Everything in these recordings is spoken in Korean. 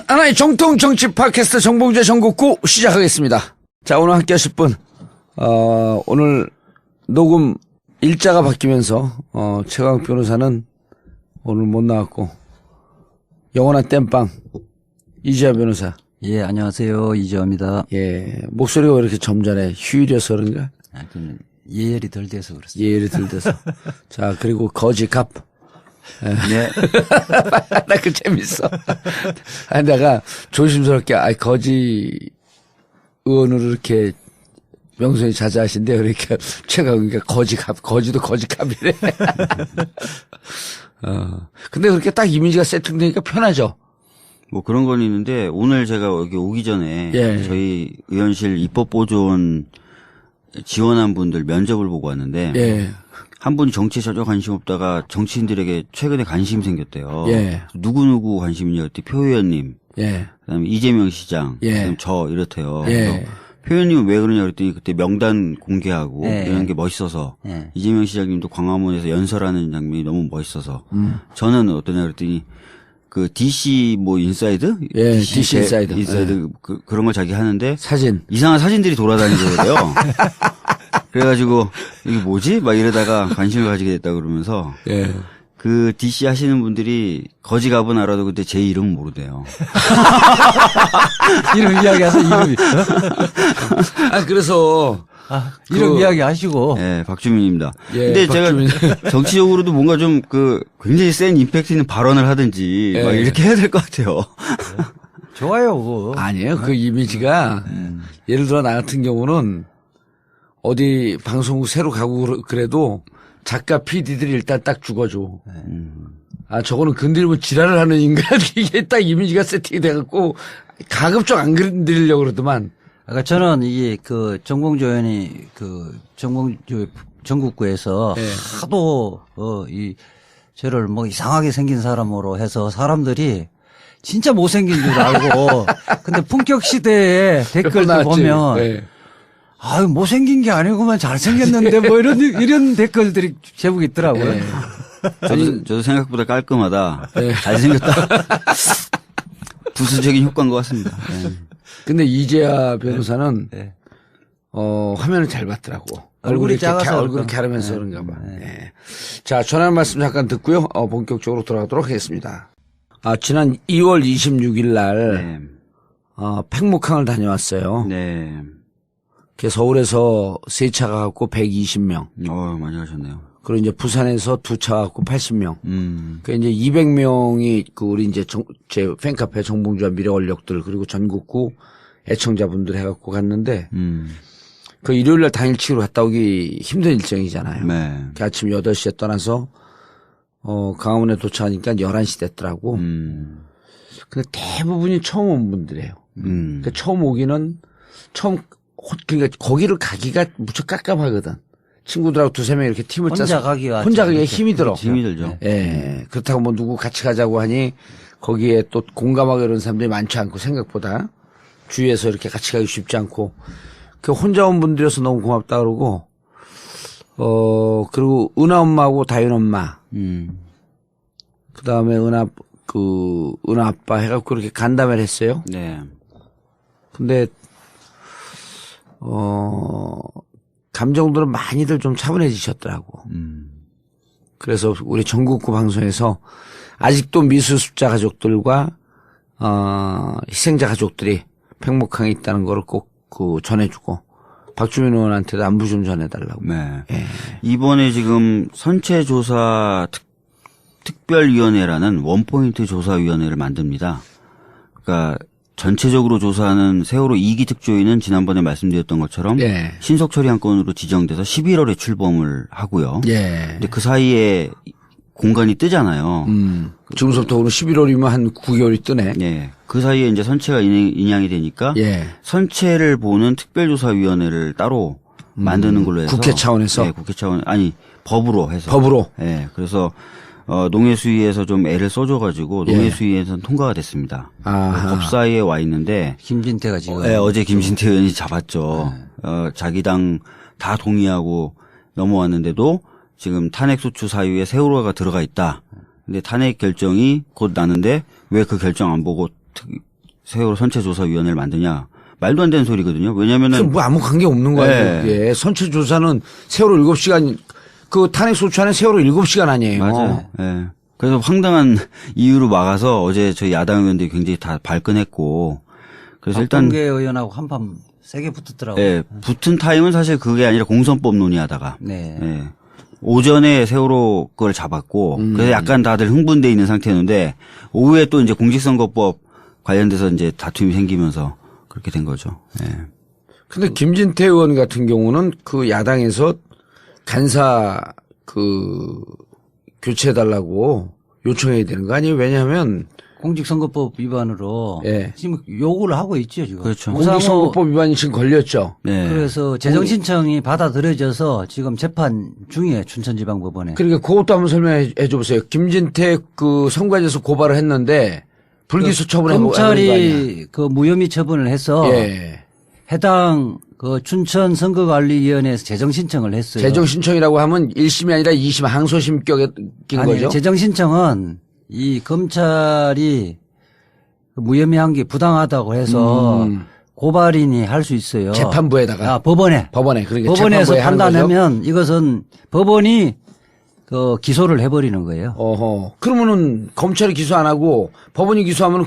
하나의 정통 정치 팟캐스트 정봉재 정국구 시작하겠습니다. 자, 오늘 함께 하실 분, 오늘 녹음 일자가 바뀌면서, 최강 변호사는 오늘 못 나왔고, 영원한 땜빵, 이재화 변호사. 예, 안녕하세요. 이재화입니다. 예, 목소리가 왜 이렇게 점잖해? 휴일이어서 그런가? 예열이 덜 돼서 그렇습니다. 예열이 덜 돼서. 자, 그리고 거지갑. 네. 나 그 재밌어. 아니, 내가 조심스럽게, 거지 의원으로 이렇게 명성이 자자하신데, 그러니까 최강욱이가 거지갑, 거지도 거지갑이래. 근데 그렇게 딱 이미지가 세팅되니까 편하죠. 뭐 그런 건 있는데 오늘 제가 여기 오기 전에 예. 저희 의원실 입법보조원 지원한 분들 면접을 보고 왔는데 예. 한 분이 정치에 전혀 관심 없다가 정치인들에게 최근에 관심 생겼대요. 예. 누구누구 관심이냐 그랬더니 표 의원님, 예. 그다음에 이재명 시장, 예. 그다음에 저 이렇대요. 예. 그래서 표 의원님은 왜 그러냐 그랬더니 그때 명단 공개하고 예. 이런 게 멋있어서 예. 이재명 시장님도 광화문에서 연설하는 장면이 너무 멋있어서 저는 어떠냐 그랬더니 그 DC 뭐 인사이드? 예, DC 인사이드. 인사이드 그런 걸 자기 하는데 사진. 이상한 사진들이 돌아다니더래요. 그래가지고 이게 뭐지? 막 이러다가 관심을 가지게 됐다 그러면서 예. 그 DC 하시는 분들이 거지갑은 알아도 근데 제 이름은 모르대요. 이름 이야기하세요, 이름. 그래서. 이름 이야기 하시고. 네, 박주민입니다. 예, 근데 박주민. 제가 정치적으로도 뭔가 좀 굉장히 센 임팩트 있는 발언을 하든지 예. 막 이렇게 해야 될 것 같아요. 좋아요, 그거. 아니에요. 그 이미지가, 예를 들어 나 같은 경우는 어디 방송국 새로 가고 그래도 작가 PD들이 일단 딱 죽어줘. 저거는 건드리면 지랄을 하는 인간. 이게 딱 이미지가 세팅이 돼갖고 가급적 안 건드리려고 그러더만. 그러니까 저는 이게 그 정봉주 의원이 그 정봉주 전국구에서 예. 하도 저를 뭐 이상하게 생긴 사람으로 해서 사람들이 진짜 못생긴 줄 알고 근데 품격 시대에 댓글들 나왔지. 보면 예. 아유 못생긴 게 아니고만 잘생겼는데 뭐 이런 댓글들이 제목 있더라고요. 예. 저도 생각보다 깔끔하다. 예. 잘생겼다. 부수적인 효과인 것 같습니다. 네. 근데 이재하 변호사는 네. 화면을 잘 봤더라고. 얼굴이 이렇게 작아서 얼굴이 그런가. 가르면서 그런가 봐. 예. 자, 전화 말씀 잠깐 듣고요. 본격적으로 돌아가도록 하겠습니다. 지난 2월 26일 날 팽목항을 다녀왔어요. 네. 서울에서 3차 가갖고 120명. 많이 가셨네요. 그리고 이제 부산에서 2차 가갖고 80명. 그 이제 200명이 우리 이제 제 팬카페 정봉주와 미래 권력들 그리고 전국구 애청자분들 해갖고 갔는데 그 일요일 날 당일치기로 갔다 오기 힘든 일정이잖아요. 네. 그 아침 8시에 떠나서 강화문에 도착하니까 11시 됐더라고. 근데 대부분이 처음 온 분들이에요. 그러니까 처음 오기는 그러니까 거기를 가기가 무척 깝깝하거든. 친구들하고 2-3명 이렇게 팀을 짜서 혼자 가기가 힘이 들어. 힘이 들죠. 예. 그렇다고 뭐 누구 같이 가자고 하니 거기에 또 공감하고 이런 사람들이 많지 않고 생각보다 주위에서 이렇게 같이 가기 쉽지 않고 그 혼자 온 분들이어서 너무 고맙다 그러고 그리고 은하 엄마하고 다윤 엄마 그다음에 은하 아빠 해갖고 이렇게 간담회를 했어요. 네. 근데 감정들은 많이들 좀 차분해지셨더라고. 그래서 우리 전국구 방송에서 아직도 미수습자 가족들과 희생자 가족들이 팽목항에 있다는 거를 꼭 전해주고 박주민 의원한테도 안부 좀 전해달라고. 네. 예. 이번에 지금 선체조사 특별위원회라는 원포인트 조사위원회를 만듭니다. 그러니까 전체적으로 조사하는 세월호 2기 특조위는 지난번에 말씀드렸던 것처럼 예. 신속 처리 한 건으로 지정돼서 11월에 출범을 하고요. 예. 근데 그 사이에 공간이 뜨잖아요. 지금부터 오늘 11월이면 한 9개월이 뜨네. 네. 그 사이에 이제 선체가 인양이 되니까 예. 선체를 보는 특별조사위원회를 따로 만드는 걸로 해서 국회 차원에서? 네, 국회 차원 아니 법으로 해서 법으로? 네. 그래서 농해수위에서 좀 애를 써줘가지고 농해수위에서는 통과가 됐습니다. 법사위에 와 있는데 김진태가 지금 네, 어제 김진태 의원이 잡았죠. 자기 당 다 동의하고 넘어왔는데도 지금 탄핵소추 사유에 세월호가 들어가 있다. 근데 탄핵 결정이 곧 나는데 왜 그 결정 안 보고 세월호 선체조사위원회를 만드냐. 말도 안 되는 소리거든요. 왜냐면은. 뭐 아무 관계 없는 거예요. 네. 그게. 선체조사는 세월호 7시간, 그 탄핵소추안에 세월호 7시간 아니에요. 맞아요. 예. 그래서 황당한 이유로 막아서 어제 저희 야당 의원들이 굉장히 다 발끈했고. 그래서 일단. 박범계 의원하고 한판 세게 붙었더라고요. 예. 붙은 타임은 사실 그게 아니라 공선법 논의하다가. 네. 예. 오전에 세월호 걸 잡았고. 그래서 약간 다들 흥분돼 있는 상태였는데 오후에 또 이제 공직선거법 관련돼서 이제 다툼이 생기면서 그렇게 된 거죠. 예. 근데 김진태 의원 같은 경우는 그 야당에서 간사 교체해달라고 요청해야 되는 거 아니에요? 왜냐하면 공직선거법 위반으로 예. 지금 요구를 하고 있죠, 지금. 그렇죠. 공직선거법 위반이 지금 걸렸죠. 네. 그래서 재정 신청이 받아들여져서 지금 재판 중에 춘천지방법원에. 그러니까 그것도 한번 설명해 줘보세요. 김진태 그 선관위에서 고발을 했는데 불기소 처분해 버린 거 아니야? 검찰이 그 무혐의 처분을 해서 예. 해당 그 춘천 선거관리위원회에서 재정 신청을 했어요. 재정 신청이라고 하면 1심이 아니라 2심 항소심격인 거죠. 재정 신청은 이 검찰이 그 무혐의한 게 부당하다고 해서 고발인이 할 수 있어요. 재판부에다가 법원에. 그러니까 법원에서 재판부에 하는 거죠. 판단하면 이것은 법원이 그 기소를 해버리는 거예요. 어허. 그러면은 검찰이 기소 안 하고 법원이 기소하면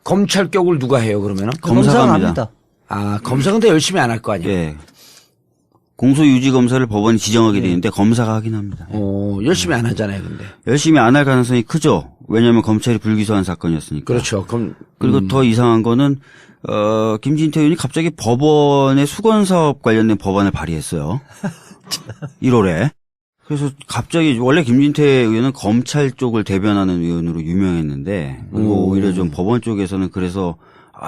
검찰격을 누가 해요, 그러면은? 검사가 합니다. 합니다. 아, 검사 근데 열심히 안 할 거 아니에요? 예. 공소유지검사를 법원이 지정하게 되는데 검사가 하긴 합니다. 열심히 안 하잖아요, 근데. 열심히 안 할 가능성이 크죠. 왜냐하면 검찰이 불기소한 사건이었으니까. 그렇죠. 그리고 더 이상한 거는 김진태 의원이 갑자기 법원의 수건사업 관련된 법안을 발의했어요. 1월에. 그래서 갑자기 원래 김진태 의원은 검찰 쪽을 대변하는 의원으로 유명했는데 그리고 오히려 좀 법원 쪽에서는 그래서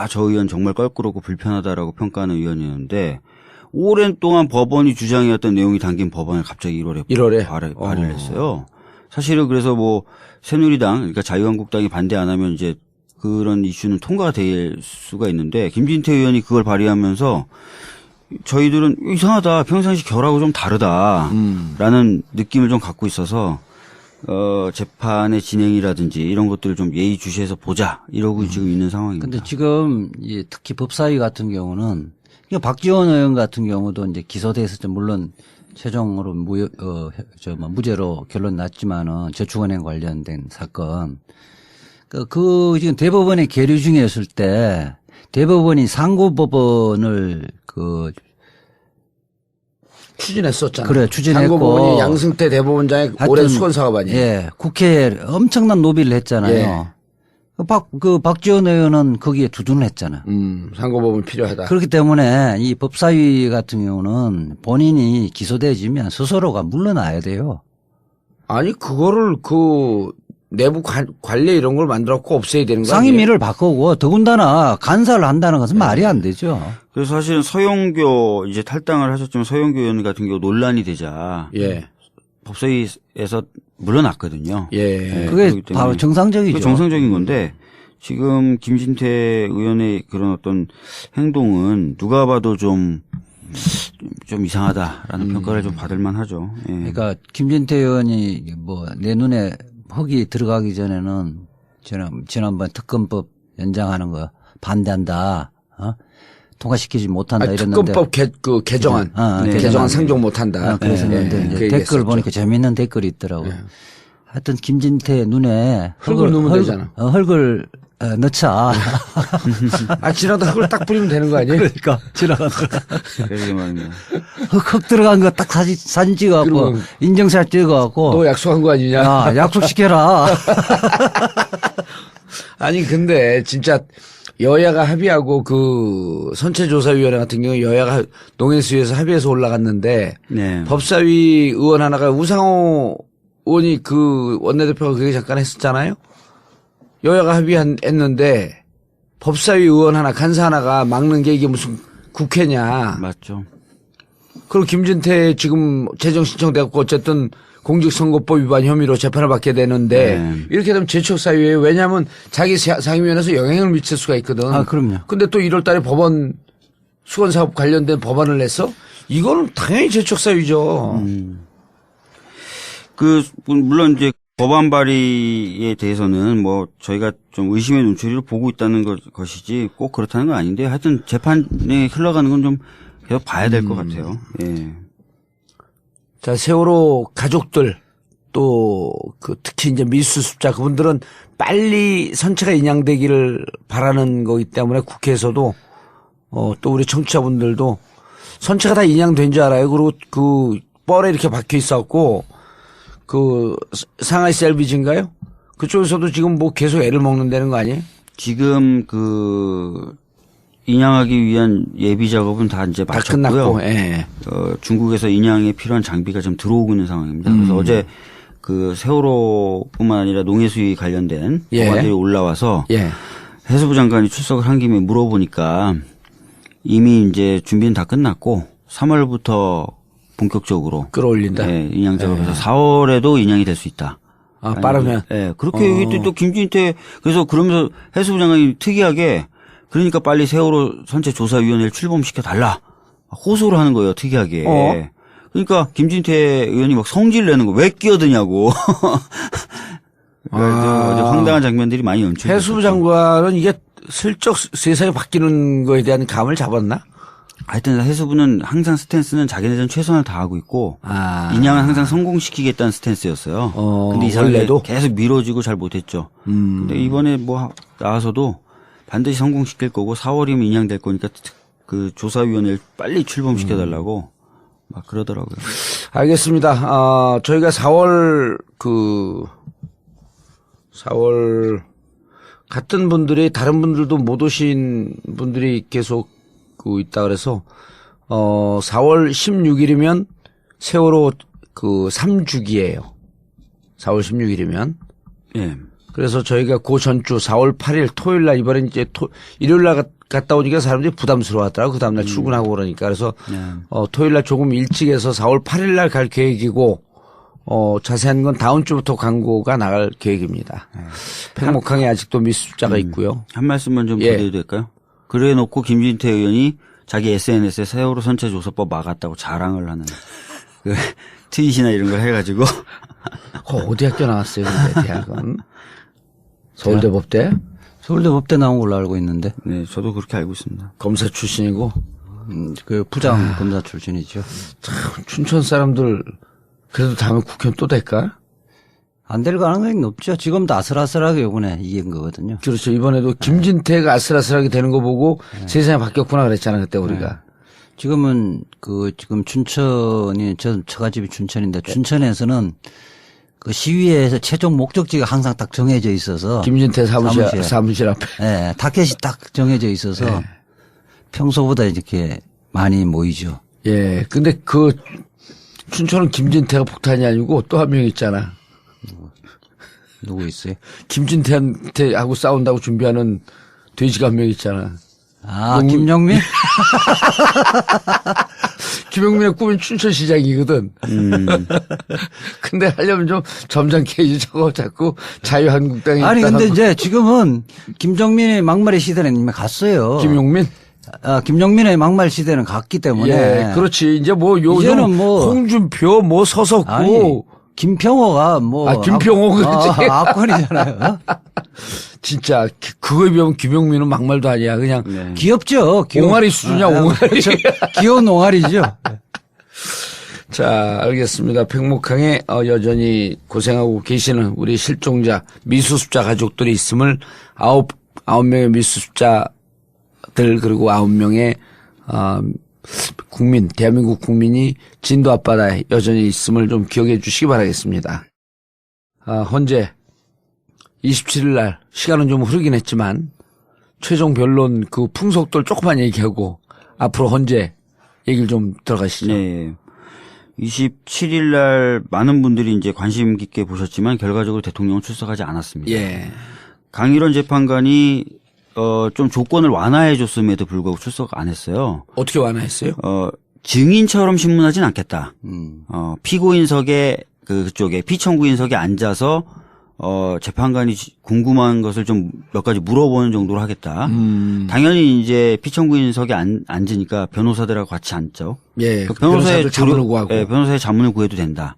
저 의원 정말 껄끄럽고 불편하다라고 평가하는 의원이었는데 오랜 동안 법원이 주장해왔던 내용이 담긴 법안을 갑자기 1월에 발의를 했어요. 사실은 그래서 뭐 새누리당 그러니까 자유한국당이 반대 안 하면 이제 그런 이슈는 통과가 될 수가 있는데 김진태 의원이 그걸 발의하면서 저희들은 이상하다. 평상시 결하고 좀 다르다라는 느낌을 좀 갖고 있어서 재판의 진행이라든지 이런 것들을 좀 예의주시해서 보자 이러고 지금 있는 상황입니다. 근데 지금 특히 법사위 같은 경우는 박지원 의원 같은 경우도 이제 기소돼서 물론 최종으로 무죄로 결론 났지만은 저축은행 관련된 사건 그 지금 대법원의 계류 중이었을 때 대법원이 상고법원을 추진했었잖아요. 그래, 추진했고. 상고법원이 양승태 대법원장의 오랜 수건 사업 아니에요? 예. 국회에 엄청난 로비를 했잖아요. 예. 박지원 의원은 거기에 두둔을 했잖아. 상고법원 필요하다. 그렇기 때문에 이 법사위 같은 경우는 본인이 기소되어지면 스스로가 물러나야 돼요. 아니, 그거를 내부 관리 이런 걸 만들었고 없애야 되는 거 아니에요? 상임위를 바꾸고 더군다나 간사를 한다는 것은 말이 안 되죠. 그래서 사실은 서영교 이제 탈당을 하셨지만 서영교 의원 같은 경우 논란이 되자 예. 법사위에서 물러났거든요. 예. 그게 바로 정상적이죠. 그게 정상적인 건데 지금 김진태 의원의 그런 어떤 행동은 누가 봐도 좀 이상하다라는 평가를 좀 받을 만하죠. 예. 그러니까 김진태 의원이 내 눈에 흙이 들어가기 전에는 지난번 특검법 연장하는 거 반대한다. 통과시키지 못한다 이랬는데. 특검법 개정안. 개정안 상정 못한다. 그래서 이제 댓글 보니까 재밌는 댓글이 있더라고요. 하여튼 김진태 눈에 흙을 넣으면 되잖아. 흙을 넣자. 지나다 흙을 딱 뿌리면 되는 거 아니에요? 그러니까 지나가다가 그러게 말입니다. 흙 들어간 거 딱 사진 찍어갖고 인증샷 찍어갖고. 너 약속한 거 아니냐? 야, 약속시켜라. 아니 근데 진짜 여야가 합의하고 선체조사위원회 같은 경우 여야가 농해수위에서 합의해서 올라갔는데 네. 법사위 의원 하나가 우상호 의원이 원내대표가 그게 잠깐 했었잖아요. 여야가 합의했는데 법사위 의원 하나 간사 하나가 막는 게 이게 무슨 국회냐. 맞죠. 그리고 김진태 지금 재정 신청돼갖고 어쨌든 공직선거법 위반 혐의로 재판을 받게 되는데 이렇게 되면 재척사유예요. 왜냐하면 자기 상임위원회에서 영향을 미칠 수가 있거든. 그럼요. 근데 또 1월 달에 법원 수건사업 관련된 법안을 냈어? 이거는 당연히 재척사유죠. 물론 이제 법안 발의에 대해서는 뭐 저희가 좀 의심의 눈초리를 보고 있다는 것이지 꼭 그렇다는 건 아닌데 하여튼 재판에 흘러가는 건 좀 계속 봐야 될 것 같아요. 예. 자, 세월호 가족들 또 그 특히 이제 미수습자 그분들은 빨리 선체가 인양되기를 바라는 거기 때문에 국회에서도 또 우리 청취자분들도 선체가 다 인양된 줄 알아요. 그리고 그 뻘에 이렇게 박혀 있었고 그 상하이 셀비지인가요? 그쪽에서도 지금 뭐 계속 애를 먹는다는 거 아니에요? 지금 그 인양하기 위한 예비 작업은 다 이제 다 마쳤고요. 끝났고, 예. 중국에서 인양에 필요한 장비가 좀 들어오고 있는 상황입니다. 그래서 어제 그 세월호뿐만 아니라 농해 수위 관련된 예. 법안들이 올라와서 예. 해수부 장관이 출석을 한 김에 물어보니까 이미 이제 준비는 다 끝났고 3월부터 본격적으로 끌어올린다. 예, 인양 작업에서 4월에도 인양이 될 수 있다. 아, 빠르면. 예, 그렇게 얘기했더니 또 김진태 그래서 그러면서 해수부 장관이 특이하게 그러니까 빨리 세월호 선체조사위원회를 출범시켜 달라 호소를 하는 거예요. 특이하게. 그러니까 김진태 의원이 막 성질 내는 거 왜 끼어드냐고. 어제 황당한 장면들이 많이 연출됐어요. 해수부 장관은 이게 슬쩍 세상이 바뀌는 거에 대한 감을 잡았나? 하여튼 해수부는 항상 스탠스는 자기네들은 최선을 다하고 있고 인양은 항상 성공시키겠다는 스탠스였어요. 근데 이 사람이 원래도? 계속 미뤄지고 잘 못했죠. 근데 이번에 뭐 나와서도 반드시 성공시킬 거고 4월이면 인양될 거니까 그 조사위원회를 빨리 출범시켜달라고 막 그러더라고요. 알겠습니다. 저희가 4월 같은 분들이 다른 분들도 못 오신 분들이 계속 있다 그래서 4월 16일이면 세월호 3주기예요. 4월 16일이면. 예. 그래서 저희가 그 전주 4월 8일 토요일 날 이번엔 이제 일요일 날 갔다 오니까 사람들이 부담스러워 하더라고. 그 다음날 출근하고 그러니까. 그래서 토요일 날 조금 일찍 해서 4월 8일 날 갈 계획이고 자세한 건 다음 주부터 광고가 나갈 계획입니다. 팽목항에 아직도 미수자가 있고요. 한 말씀만 좀 드려도 될까요? 그래 놓고 김진태 의원이 자기 SNS에 세월호 선체조사법 막았다고 자랑을 하는 그 트윗이나 이런 걸 해가지고. 어디 학교 나왔어요, 근데 대학은? 서울대 법대? 서울대 법대 나온 걸로 알고 있는데. 네, 저도 그렇게 알고 있습니다. 검사 출신이고. 그 부장 검사 출신이죠. 참, 춘천 사람들 그래도 다음에 국회의원 또 될까? 안 될 가능성이 높죠. 지금도 아슬아슬하게 이번에 이긴 거거든요. 그렇죠. 이번에도 김진태가 아슬아슬하게 되는 거 보고 세상이 바뀌었구나 그랬잖아, 그때 우리가. 지금은 지금 춘천이 저가 집이 춘천인데 춘천에서는 그 시위에서 최종 목적지가 항상 딱 정해져 있어서 김진태 사무실 앞에. 네, 타켓이 딱 정해져 있어서 평소보다 이렇게 많이 모이죠. 예. 근데 춘천은 김진태가 폭탄이 아니고 또 한 명 있잖아. 누구 있어요? 김진태하고 싸운다고 준비하는 돼지가 한 명 있잖아. 김영민? 김영민의 꿈은 춘천시장이거든. 근데 하려면 좀 점잖게 해야지. 저거 자꾸 자유한국당이. 아니, 근데 이제 지금은 김정민의 막말의 시대는 이미 갔어요. 김용민? 김정민의 막말 시대는 갔기 때문에. 예, 그렇지. 이제 이제는 홍준표, 서석구. 아니, 김평호가 김평호, 그렇지. 악권이잖아요. 진짜, 그거에 비하면 김용민은 막말도 아니야. 그냥. 네. 귀엽죠. 옹알이 수준이야, 옹알이. 그렇죠. 귀여운 옹알이죠. 자, 알겠습니다. 팽목항에 여전히 고생하고 계시는 우리 실종자, 미수습자 가족들이 있음을 9명의 미수습자들 그리고 9명의 국민, 대한민국 국민이 진도 앞바다에 여전히 있음을 좀 기억해 주시기 바라겠습니다. 현재 27일 날 시간은 좀 흐르긴 했지만 최종 변론 그 풍속들 조금만 얘기하고 앞으로 현재 얘기를 좀 들어가시죠. 네. 27일 날 많은 분들이 이제 관심 깊게 보셨지만 결과적으로 대통령은 출석하지 않았습니다. 예. 강일원 재판관이 좀 조건을 완화해 줬음에도 불구하고 출석 안 했어요. 어떻게 완화했어요? 증인처럼 신문하진 않겠다. 피고인석에 그쪽에 피청구인석에 앉아서 재판관이 궁금한 것을 좀 몇 가지 물어보는 정도로 하겠다. 당연히 이제 피청구인석에 앉으니까 변호사들하고 같이 앉죠. 예. 그 변호사들 자문을 구하고. 예, 변호사의 자문을 구해도 된다.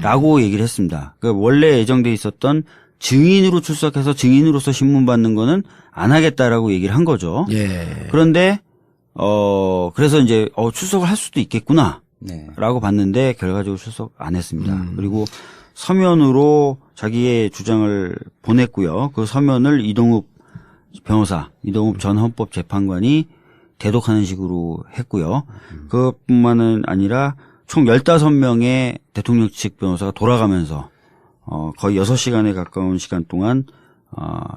라고 얘기를 했습니다. 그러니까 원래 예정돼 있었던 증인으로 출석해서 증인으로서 신문 받는 거는 안 하겠다라고 얘기를 한 거죠. 예. 그런데 그래서 이제 출석을 할 수도 있겠구나. 네. 라고 봤는데 결과적으로 출석 안 했습니다. 그리고 서면으로 자기의 주장을 보냈고요. 그 서면을 이동욱 전 헌법재판관이 대독하는 식으로 했고요. 그것뿐만은 아니라 총 15명의 대통령 측 변호사가 돌아가면서 거의 6시간에 가까운 시간 동안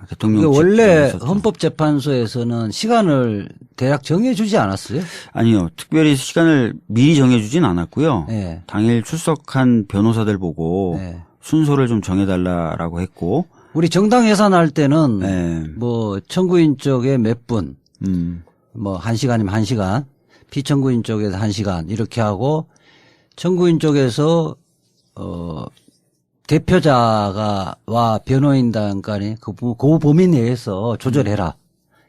대통령 측 원래 변호사 헌법재판소에서는 시간을 대략 정해주지 않았어요? 아니요. 특별히 시간을 미리 정해주진 않았고요. 네. 당일 출석한 변호사들 보고 네. 순서를 좀 정해달라라고 했고. 우리 정당 예산할 때는 네. 뭐 청구인 쪽에 몇 분, 뭐 1시간이면 1시간, 피청구인 쪽에서 1시간 이렇게 하고 청구인 쪽에서 대표자와 변호인단 간에 그 범위 내에서 조절해라.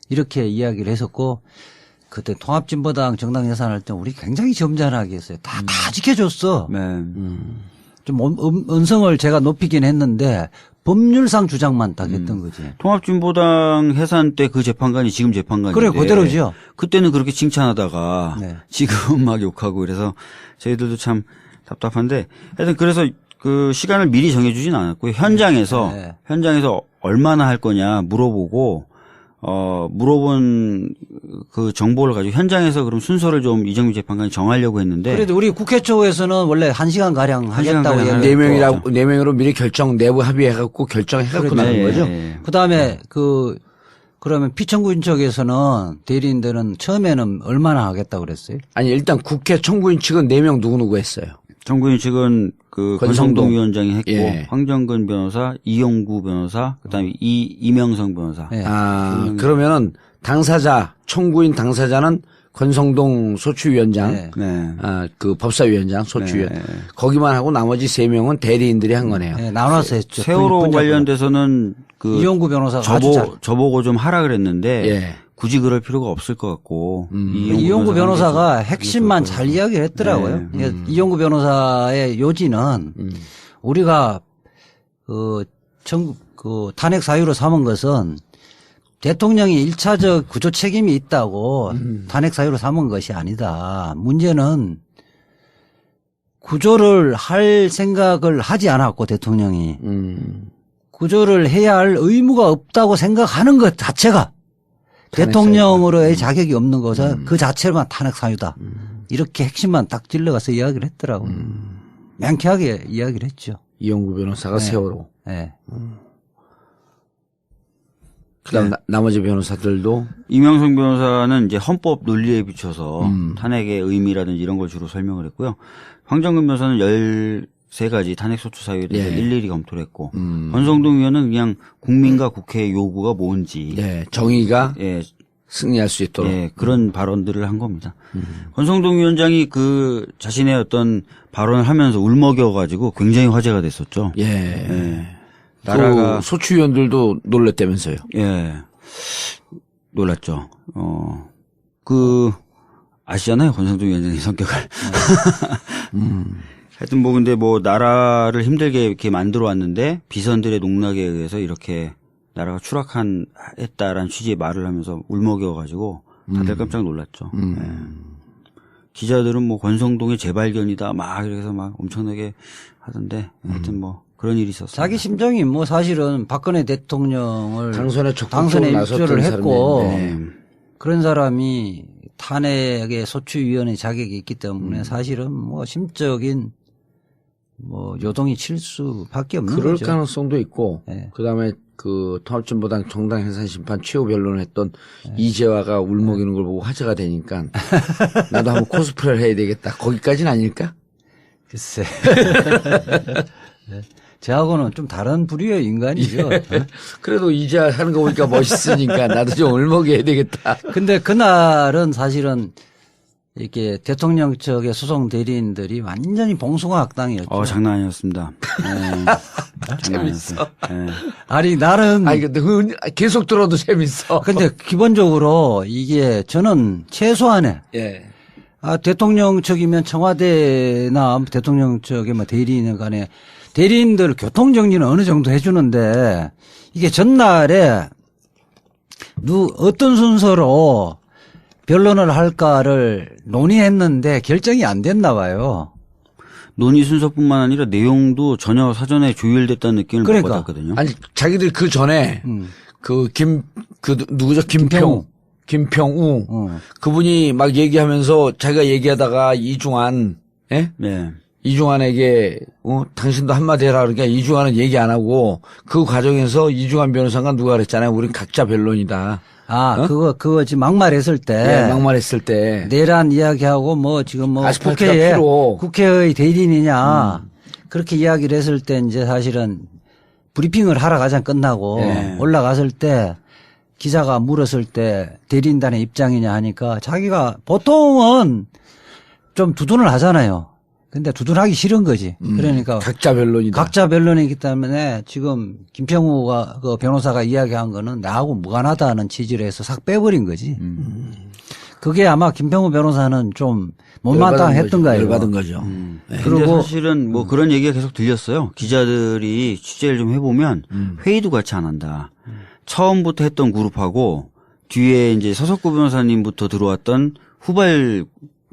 이렇게 이야기를 했었고, 그때 통합진보당 정당 예산할 때 우리 굉장히 점잖하게 했어요. 다 지켜줬어. 네. 좀 언성을 제가 높이긴 했는데, 법률상 주장만 딱 했던 거지. 통합진보당 해산 때 그 재판관이 지금 재판관인데. 그래, 그대로죠. 그때는 그렇게 칭찬하다가 네. 지금 막 욕하고 그래서 저희들도 참 답답한데 하여튼 그래서 그 시간을 미리 정해주진 않았고요. 현장에서 네. 얼마나 할 거냐 물어보고 물어본 그 정보를 가지고 현장에서 그럼 순서를 좀 이정미 재판관이 정하려고 했는데. 그래도 우리 국회 쪽에서는 원래 1시간 가량 하겠다고 가량 얘기했고. 4명으로 미리 내부 합의해갖고 결정해갖고 나는 거죠. 그 다음에 그러면 피청구인 쪽에서는 대리인들은 처음에는 얼마나 하겠다고 그랬어요? 아니, 일단 국회 청구인 측은 4명 누구누구 했어요. 정구인 측은 그 권성동 위원장이 했고 예. 황정근 변호사, 이용구 변호사, 그다음에 이명성 변호사. 네. 그러면은 청구인 당사자는 권성동 소추위원장, 네. 네. 그 법사위원장, 소추위원. 네. 거기만 하고 나머지 3명은 대리인들이 한 거네요. 네, 나눠서 했죠. 세월호 분야별로. 관련돼서는 그 이용구 변호사가 아주 잘. 저보고 좀 하라 그랬는데 예. 굳이 그럴 필요가 없을 것 같고 이용구 변호사가 핵심만 잘 이야기를 했더라고요. 네. 이용구 변호사의 요지는 우리가 그 탄핵 사유로 삼은 것은 대통령이 1차적 구조 책임이 있다고 탄핵 사유로 삼은 것이 아니다. 문제는 구조를 할 생각을 하지 않았고 대통령이 구조를 해야 할 의무가 없다고 생각하는 것 자체가 대통령으로의 자격이 없는 것은 그 자체로만 탄핵 사유다. 이렇게 핵심만 딱 찔러가서 이야기를 했더라고요. 명쾌하게 이야기를 했죠. 이용구 변호사가 네. 세월호. 네. 그다음 나머지 변호사들도 이명성 변호사는 이제 헌법 논리에 비춰서 탄핵의 의미라든지 이런 걸 주로 설명을 했고요. 황정근 변호사는 13가지 탄핵 소추 사유에 대해서 일일이 검토를 했고 권성동 의원은 그냥 국민과 국회의 요구가 뭔지 정의가 예, 승리할 수 있도록 예, 그런 발언들을 한 겁니다. 권성동 위원장이 그 자신의 어떤 발언을 하면서 울먹여 굉장히 화제가 됐었죠. 예. 나라가 그 소추위원들도 놀랐다면서요. 예. 놀랐죠. 아시잖아요. 권성동 위원장의 성격을. 하여튼 뭐 근데 뭐 나라를 힘들게 이렇게 만들어 왔는데 비선들의 농락에 의해서 이렇게 나라가 추락했다라는 취지의 말을 하면서 울먹여가지고 다들 깜짝 놀랐죠. 예. 기자들은 뭐 권성동의 재발견이다 막 이래서 막 엄청나게 하던데 하여튼 뭐 그런 일이 있었어요. 자기 심정이 뭐 사실은 박근혜 대통령을 당선에 입주를 했고 사람인데. 그런 사람이 탄핵의 소추위원회 자격이 있기 때문에 사실은 뭐 심적인 뭐 요동이 칠 수밖에 없는 그럴 거죠. 가능성도 있고 네. 그다음에 그 통합진보당 정당 해산 심판 최후 변론을 했던 이재화가 울먹이는 걸 보고 화제가 되니까 나도 한번 코스프레를 해야 되겠다. 거기까지는 아닐까? 글쎄. 네. 저하고는 좀 다른 부류의 인간이죠. 그래도 이재화 하는 거 보니까 멋있으니까 나도 좀 울먹여야 되겠다. 근데 그날은 사실은 이렇게 대통령 측의 소송 대리인들이 완전히 봉숭아 학당이었죠. 장난 아니었습니다. 네. 재밌어. 네. 아니 나는 근데 계속 들어도 재밌어. 근데 기본적으로 이게 저는 최소한의 예. 대통령 측이면 청와대나 대통령 측의 뭐 대리인 간에 대리인들 교통 정리는 어느 정도 해주는데 이게 전날에 어떤 순서로 변론을 할까를 논의했는데 결정이 안 됐나 봐요. 논의 순서뿐만 아니라 내용도 전혀 사전에 조율됐다는 느낌을 못 그러니까. 받았거든요. 아니 자기들 그 전에 누구죠? 김평우. 그분이 막 얘기하면서 자기가 얘기하다가 이중환, 예? 네. 이중환에게 당신도 한마디 해라 그러니까 이중환은 얘기 안 하고 그 과정에서 이중환 변호사가 누가 그랬잖아요. 우린 각자 변론이다. 그거 지금 막말했을 때. 예, 막말했을 때. 내란 이야기하고 뭐 지금 뭐 아스팔트가 필요. 국회의 대리인이냐. 그렇게 이야기를 했을 때 이제 사실은 브리핑을 하러 가자 끝나고 올라갔을 때 기자가 물었을 때 대리인단의 입장이냐 하니까 자기가 보통은 좀 두둔을 하잖아요. 근데 두둔하기 싫은 거지. 그러니까 각자 변론이다. 각자 변론이기 때문에 지금 김평우가 그 변호사가 이야기한 거는 나하고 무관하다는 취지로 해서 싹 빼버린 거지. 그게 아마 김평우 변호사는 좀 못마땅했던 거예요. 열받은 거죠. 네. 그리고 사실은 뭐 그런 얘기가 계속 들렸어요. 기자들이 취재를 좀 해보면 회의도 같이 안 한다. 처음부터 했던 그룹하고 뒤에 이제 서석구 변호사님부터 들어왔던 후발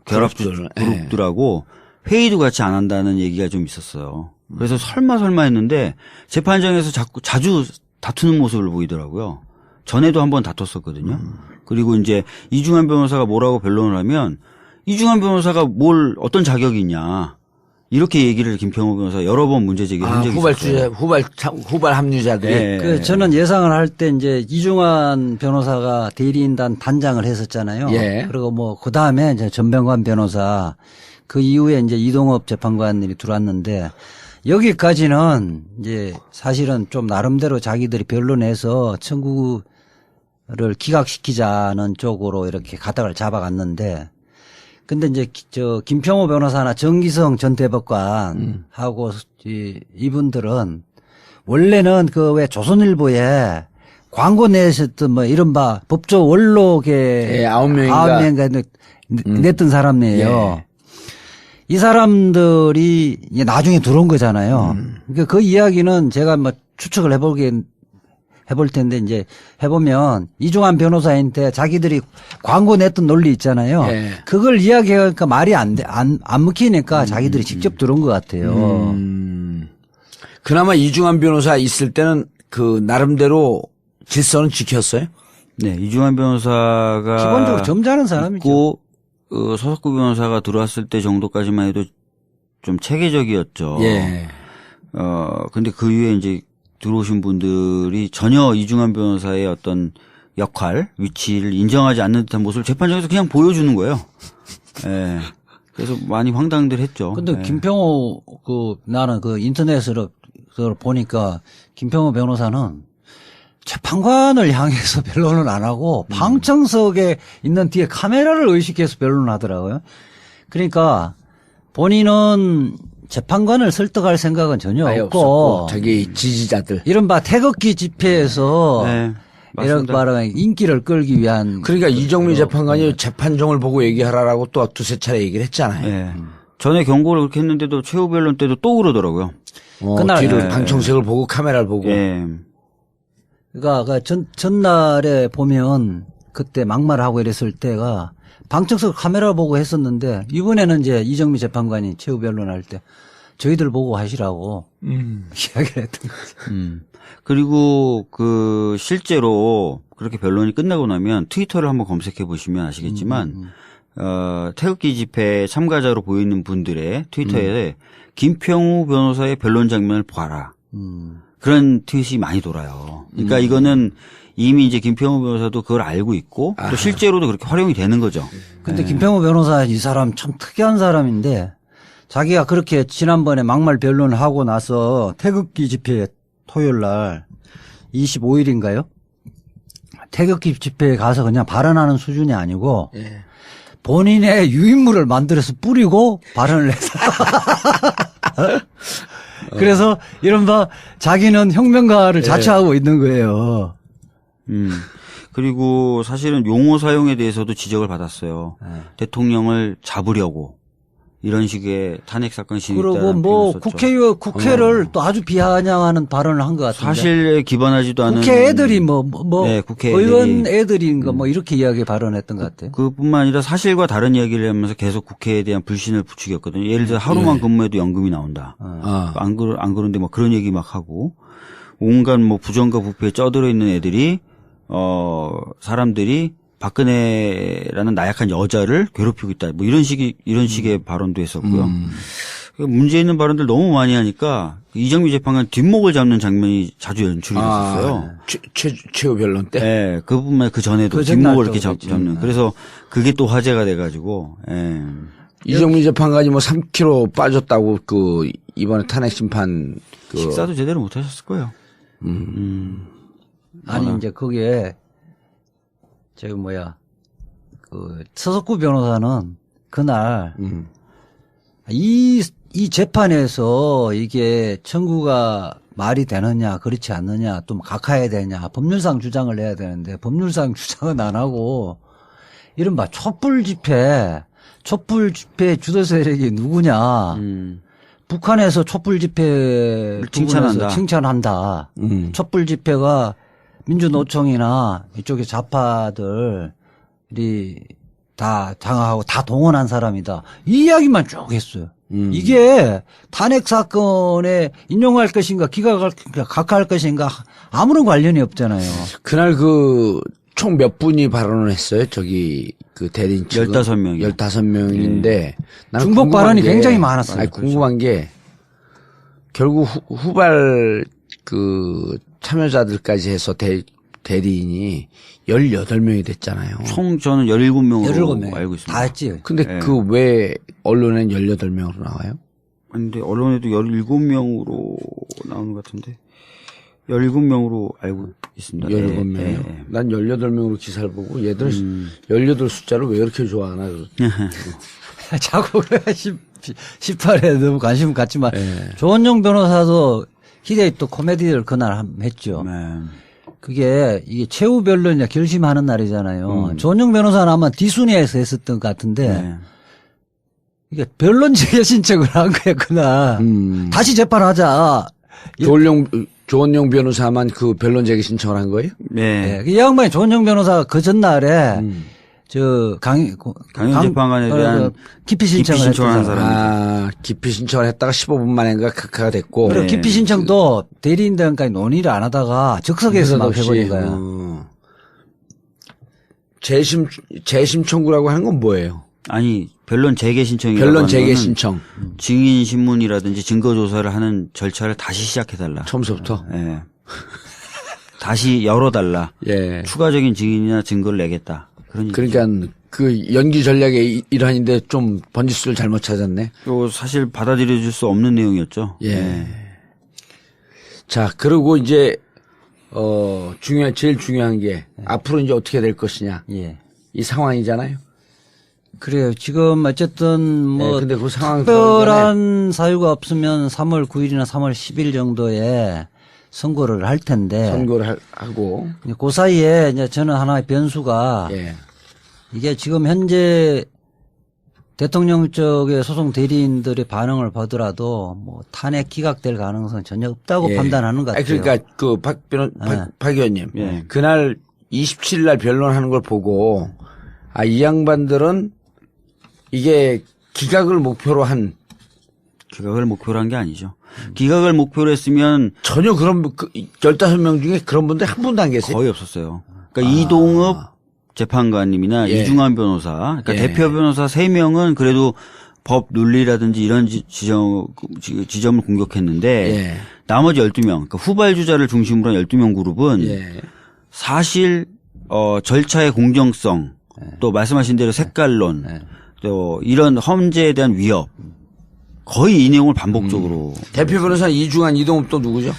결합주 그룹들하고 회의도 같이 안 한다는 얘기가 좀 있었어요. 그래서 설마 했는데 재판장에서 자주 다투는 모습을 보이더라고요. 전에도 한번 다퉜었거든요. 그리고 이제 이중환 변호사가 뭐라고 변론을 하면 이중환 변호사가 어떤 자격이 있냐. 이렇게 얘기를 김평우 변호사가 여러 번 문제 제기를 한 적이 있어요. 후발 합류자들이. 네. 저는 예상을 할 때 이제 이중환 변호사가 대리인단 단장을 했었잖아요. 예. 그리고 뭐 그 다음에 이제 전병관 변호사 그 이후에 이제 이동업 재판관들이 들어왔는데 여기까지는 이제 사실은 좀 나름대로 자기들이 변론해서 청구를 기각시키자는 쪽으로 이렇게 가닥을 잡아갔는데 근데 이제 김평호 변호사나 정기성 전 대법관하고 이분들은 원래는 그 왜 조선일보에 광고 내셨던 뭐 이른바 법조 원로계 9명인가 냈던 사람이에요. 예. 이 사람들이 나중에 들어온 거잖아요. 그러니까 그 이야기는 제가 뭐 추측을 해볼 텐데 이제 해보면 이중환 변호사한테 자기들이 광고 냈던 논리 있잖아요. 예. 그걸 이야기하니까 말이 안 먹히니까 자기들이 직접 들어온 것 같아요. 그나마 이중환 변호사 있을 때는 그 나름대로 질서는 지켰어요? 네, 이중환 변호사가 기본적으로 점잖은 사람이죠. 있고 서석구 변호사가 들어왔을 때 정도까지만 해도 좀 체계적이었죠. 예. 근데 그 이후에 이제 들어오신 분들이 전혀 이중환 변호사의 어떤 역할, 위치를 인정하지 않는 듯한 모습을 재판장에서 그냥 보여주는 거예요. 예. 그래서 많이 황당들 했죠. 근데 예. 김평호 나는 그 인터넷으로 보니까 김평호 변호사는 재판관을 향해서 변론을 안 하고 방청석에 있는 뒤에 카메라를 의식해서 변론을 하더라고요. 그러니까 본인은 재판관을 설득할 생각은 전혀 없고 자기 지지자들 이른바 태극기 집회에서 네, 이른바 인기를 끌기 위한 그러니까 이정미 재판관이 재판정을 보고 얘기하라라고 또 두세 차례 얘기를 했잖아요. 네. 전에 경고를 그렇게 했는데도 최후 변론 때도 또 그러더라고요. 그날 뒤를 방청석을 보고 카메라를 보고. 예. 그러니까 전날에 보면 그때 막말하고 이랬을 때가 방청석 카메라 보고 했었는데 이번에는 이제 이정미 재판관이 최후 변론할 때 저희들 보고 하시라고 이야기를 했던 거죠. 그리고 실제로 그렇게 변론이 끝나고 나면 트위터를 한번 검색해 보시면 아시겠지만 태극기 집회 참가자로 보이는 분들의 트위터에 김평우 변호사의 변론 장면을 봐라. 그런 트윗이 많이 돌아요. 그러니까 이거는 이미 이제 김평우 변호사도 그걸 알고 있고 또 실제로도 그렇게 활용이 되는 거죠. 근데 김평우 변호사 이 사람 참 특이한 사람인데 자기가 그렇게 지난번에 막말 변론을 하고 나서 태극기 집회 토요일 날 25일인가요? 태극기 집회에 가서 그냥 발언하는 수준이 아니고 본인의 유인물을 만들어서 뿌리고 발언을 해서. 그래서 이른바 자기는 혁명가를 자처하고 있는 거예요. 그리고 사실은 용어 사용에 대해서도 지적을 받았어요. 대통령을 잡으려고 이런 식의 탄핵 사건 그리고 진입자라는 뭐 표현을 썼죠. 국회를 또 아주 비아냥하는 발언을 한 것 같은데. 사실에 기반하지도 않은 국회 애들이 네, 국회 의원 애들인가 뭐 이렇게 이야기 발언했던 것 같아요. 그뿐만 아니라 사실과 다른 이야기를 하면서 계속 국회에 대한 불신을 부추겼거든요. 예를 들어 하루만 근무해도 연금이 나온다. 안 그런데 뭐 그런 얘기 막 하고 온갖 뭐 부정과 부패에 쩌들어 있는 애들이 사람들이 박근혜라는 나약한 여자를 괴롭히고 있다. 뭐 이런 식의 발언도 했었고요. 문제 있는 발언들 너무 많이 하니까 이정미 재판관 뒷목을 잡는 장면이 자주 연출이 됐었어요. 최후 변론 때? 네, 그뿐만 그 전에도 뒷목을 이렇게 잡는. 그래서 그게 또 화제가 돼가지고. 예. 이정미 재판관이 뭐 3kg 빠졌다고 이번에 탄핵 심판 식사도 제대로 못 하셨을 거예요. 아니 이제 거기에 서석구 변호사는 그날 이 재판에서 이게 청구가 말이 되느냐 그렇지 않느냐 또 각하해야 되냐 법률상 주장을 해야 되는데 법률상 주장은 안 하고 이른바 촛불 집회 주도 세력이 누구냐 북한에서 촛불 집회 칭찬한다. 촛불 집회가 민주노총이나 이쪽의 좌파들이 다 장악하고 다 동원한 사람이다. 이 이야기만 쭉 했어요. 이게 탄핵 사건에 인용할 것인가 각하할 것인가 아무런 관련이 없잖아요. 그날 총 몇 분이 발언을 했어요? 대리인 측은 15명이요. 15명인데 나는 중복 발언이 굉장히 많았어요. 아니, 궁금한 게 결국 후발 참여자들까지 해서 대리인이 18명이 됐잖아요. 총 저는 17명으로 17명 알고 있습니다. 다 했지. 근데 왜 언론엔 18명으로 나와요? 아니, 근데 언론에도 17명으로 나오는 것 같은데. 17명으로 알고 있습니다. 17명이요? 네. 난 18명으로 기사를 보고 얘들 18 숫자를 왜 이렇게 좋아하나. 자꾸 18에 너무 관심 갖지만 조원영 변호사도 희대의 또 코미디를 그날 했죠. 네. 그게 이게 최후 변론이냐 결심하는 날이잖아요. 조원영 변호사는 아마 뒤순위에서 했었던 것 같은데 이게 변론 재개 신청을 한 거야 그날. 다시 재판하자. 조원영 변호사만 변론 제기 신청을 한 거예요? 네. 이 양반이 조원영 변호사가 그 전날에 강행 재판관에 대한 기피 신청을 한 했던 사람이죠. 기피 신청을 했다가 15분 만인가 각하가 됐고. 그리고 기피 신청도 대리인들까지 논의를 안 하다가 즉석에서 막 해버린 거야. 재심 청구라고 하는 건 뭐예요? 아니, 변론 재개 신청이라고 변론 재개 신청. 증인 신문이라든지 증거 조사를 하는 절차를 다시 시작해달라. 처음부터. 예. 다시 열어달라. 예. 추가적인 증인이나 증거를 내겠다. 그러니까 연기 전략의 일환인데 좀 번지수를 잘못 찾았네. 또 사실 받아들여질 수 없는 내용이었죠. 예. 자, 그리고 이제 제일 중요한 게 앞으로 이제 어떻게 될 것이냐. 예. 이 상황이잖아요. 그래요. 지금 어쨌든 근데 그 상황 특별한 사유가 없으면 3월 9일이나 3월 10일 정도에 선고를 할 텐데. 선고를 하고. 그 사이에 이제 저는 하나의 변수가 이게 지금 현재 대통령 쪽의 소송 대리인들의 반응을 보더라도 뭐 탄핵 기각될 가능성은 전혀 없다고 판단하는 것 같아요. 그러니까 박 의원님. 그날 27일 날 변론하는 걸 보고 이 양반들은 이게 기각을 목표로 한 게 아니죠. 기각을 목표로 했으면 전혀 15명 중에 그런 분들 한 분도 안 계세요? 거의 없었어요. 그러니까 이동읍 재판관님이나 이중환 변호사, 그러니까 대표 변호사 3명은 그래도 법 논리라든지 이런 지점을 공격했는데 나머지 12명, 그러니까 후발주자를 중심으로 한 12명 그룹은 사실 절차의 공정성, 또 말씀하신 대로 색깔론, 또 이런 헌재에 대한 위협, 거의 이 내용을 반복적으로. 대표 변호사 이중환, 이동욱 또 누구죠?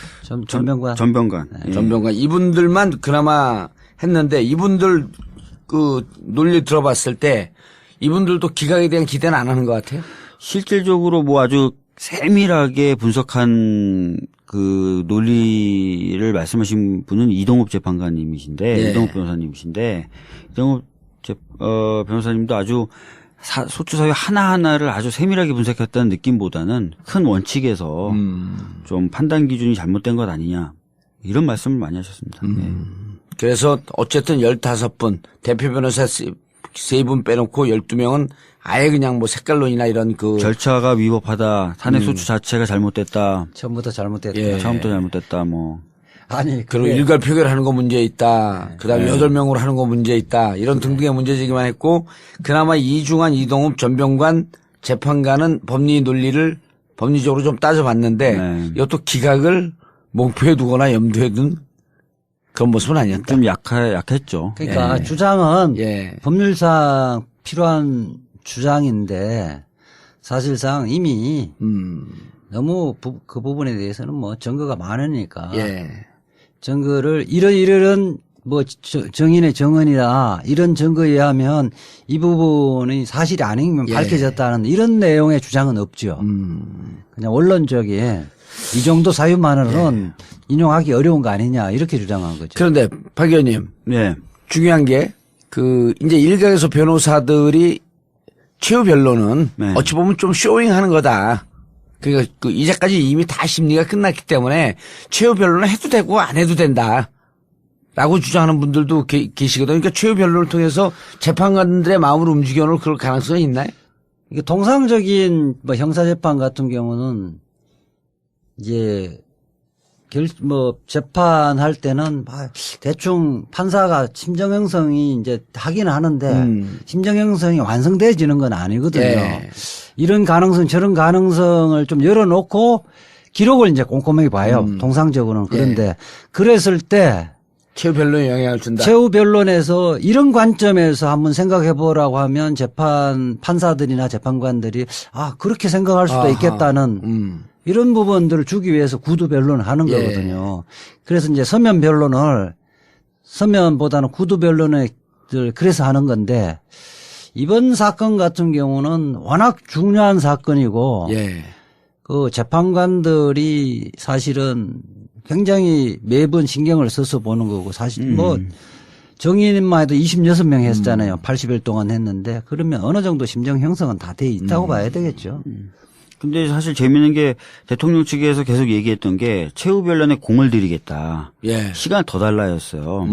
전병관. 전병관. 이분들만 그나마 했는데 이분들 논리 들어봤을 때 이분들도 기각에 대한 기대는 안 하는 것 같아요. 실질적으로 뭐 아주 세밀하게 분석한 그 논리를 말씀하신 분은 이동욱 재판관님이신데, 예. 이동욱 변호사님이신데, 이동욱 변호사님도 아주 소추사유 하나하나를 아주 세밀하게 분석했다는 느낌보다는 큰 원칙에서 좀 판단 기준이 잘못된 것 아니냐, 이런 말씀을 많이 하셨습니다. 네. 그래서 어쨌든 15분, 대표 변호사 3분 빼놓고 12명은 아예 그냥 뭐 색깔론이나 이런 그 절차가 위법하다, 탄핵 소추 자체가 잘못됐다, 처음부터 잘못됐다. 예. 처음부터 잘못됐다, 뭐. 아니 그리고 그게 일괄 표결하는 거 문제 있다. 그다음에 네. 8명으로 하는 거 문제 있다. 이런 등등의 문제 제기만 했고 그나마 이중환, 이동욱 전병관 재판관은 법리 논리를 법리적으로 좀 따져봤는데 네. 이것도 기각을 목표에 두거나 염두에 둔 그런 모습은 아니었다. 좀 약했죠. 그러니까 주장은 예. 법률상 필요한 주장인데 사실상 이미 너무 그 부분에 대해서는 뭐 증거가 많으니까 예. 증거를 이런 뭐 정인의 정언이다 이런 증거에 의하면 이 부분이 사실이 아니면 예. 밝혀졌다는 이런 내용의 주장은 없죠. 그냥 원론적인 이 정도 사유만으로는 인용하기 어려운 거 아니냐 이렇게 주장한 거죠. 그런데 박 의원님 네. 중요한 게 그 이제 일각에서 변호사들이 최후 변론은 네. 어찌 보면 좀 쇼잉하는 거다. 그러니까 그 이제까지 이미 다 심리가 끝났기 때문에 최후 변론을 해도 되고 안 해도 된다. 라고 주장하는 분들도 계시거든요. 그러니까 최후 변론을 통해서 재판관들의 마음을 움직여 놓을 그럴 가능성이 있나요? 이게 통상적인 뭐 형사재판 같은 경우는 이제 재판할 때는 대충 판사가 심정 형성이 이제 하긴 하는데 심정 형성이 완성되어지는 건 아니거든요. 예. 이런 가능성 저런 가능성을 좀 열어놓고 기록을 이제 꼼꼼하게 봐요. 통상적으로는. 그런데 그랬을 때 최후 변론에 영향을 준다. 최후 변론에서 이런 관점에서 한번 생각해 보라고 하면 판사들이나 재판관들이 그렇게 생각할 수도 아하. 있겠다는 이런 부분들을 주기 위해서 구두 변론을 하는 예. 거거든요. 그래서 이제 서면보다는 구두 변론을 그래서 하는 건데 이번 사건 같은 경우는 워낙 중요한 사건이고 예. 그 재판관들이 사실은 굉장히 매번 신경을 써서 보는 거고 사실 뭐 정의인만 해도 26명 했잖아요. 80일 동안 했는데 그러면 어느 정도 심정 형성은 다 돼 있다고 봐야 되겠죠. 근데 사실 재미있는 게 대통령 측에서 계속 얘기했던 게 최후 변론에 공을 들이겠다. 예. 시간 더 달라였어요.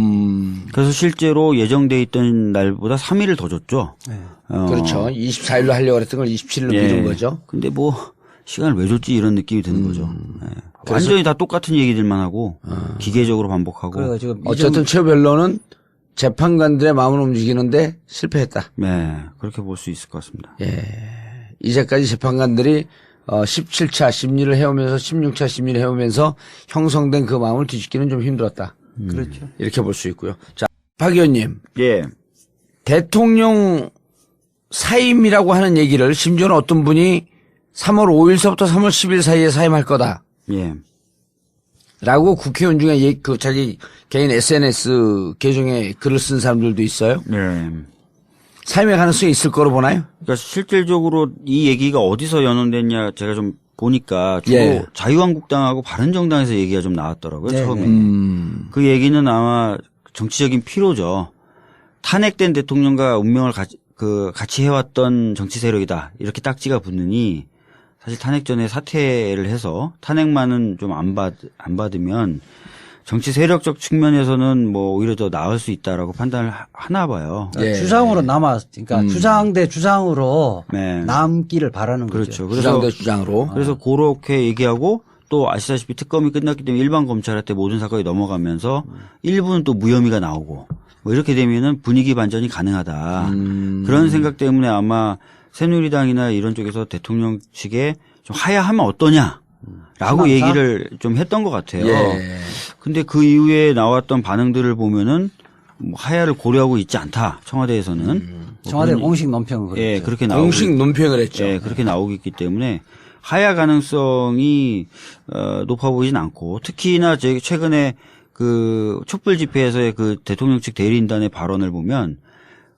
그래서 실제로 예정돼 있던 날보다 3일을 더 줬죠. 네. 그렇죠. 24일로 하려고 했던 걸 27일로 미룬 거죠. 근데 뭐 시간을 왜 줬지 이런 느낌이 드는 거죠. 네. 완전히 다 똑같은 얘기들만 하고 기계적으로 반복하고. 그래가지고 어쨌든 최후 변론은 재판관들의 마음을 움직이는데 실패했다. 네, 그렇게 볼 수 있을 것 같습니다. 예. 이제까지 재판관들이 17차 심리를 해오면서 16차 심리를 해오면서 형성된 그 마음을 뒤집기는 좀 힘들었다. 그렇죠. 이렇게 볼 수 있고요. 자, 박 의원님. 예. 대통령 사임이라고 하는 얘기를 심지어는 어떤 분이 3월 5일서부터 3월 10일 사이에 사임할 거다. 예. 라고 국회의원 중에 자기 개인 SNS 계정에 글을 쓴 사람들도 있어요. 네. 사임의 가능성이 있을 거로 보나요? 그러니까 실질적으로 이 얘기가 어디서 연원됐냐 제가 좀 보니까 주로 예. 자유한국당하고 바른정당에서 얘기가 좀 나왔더라고요. 네, 처음에. 네. 그 얘기는 아마 정치적인 피로죠. 탄핵된 대통령과 운명을 같이 해왔던 정치 세력이다. 이렇게 딱지가 붙느니 사실 탄핵 전에 사퇴를 해서 탄핵만은 좀 안 받으면 정치 세력적 측면에서는 뭐 오히려 더 나을 수 있다라고 판단을 하나 봐요. 예. 주장으로 그러니까 주장 대 주장으로 네. 남기를 바라는 그렇죠. 거죠. 주장 대 주장으로. 그래서 그렇게 얘기하고 또 아시다시피 특검이 끝났기 때문에 일반 검찰한테 모든 사건이 넘어가면서 일부는 또 무혐의가 나오고 뭐 이렇게 되면은 분위기 반전이 가능하다. 그런 생각 때문에 아마 새누리당이나 이런 쪽에서 대통령 측에 좀 하야하면 어떠냐라고 얘기를 좀 했던 것 같아요. 예. 근데 그 이후에 나왔던 반응들을 보면은 뭐 하야를 고려하고 있지 않다. 청와대에서는. 청와대 공식 논평은 그렇죠. 예, 그렇게 나오고 공식 논평을 했죠. 예, 그렇게 나오기 때문에 하야 가능성이 높아 보이진 않고 특히나 최근에 그 촛불 집회에서의 그 대통령 측 대리인단의 발언을 보면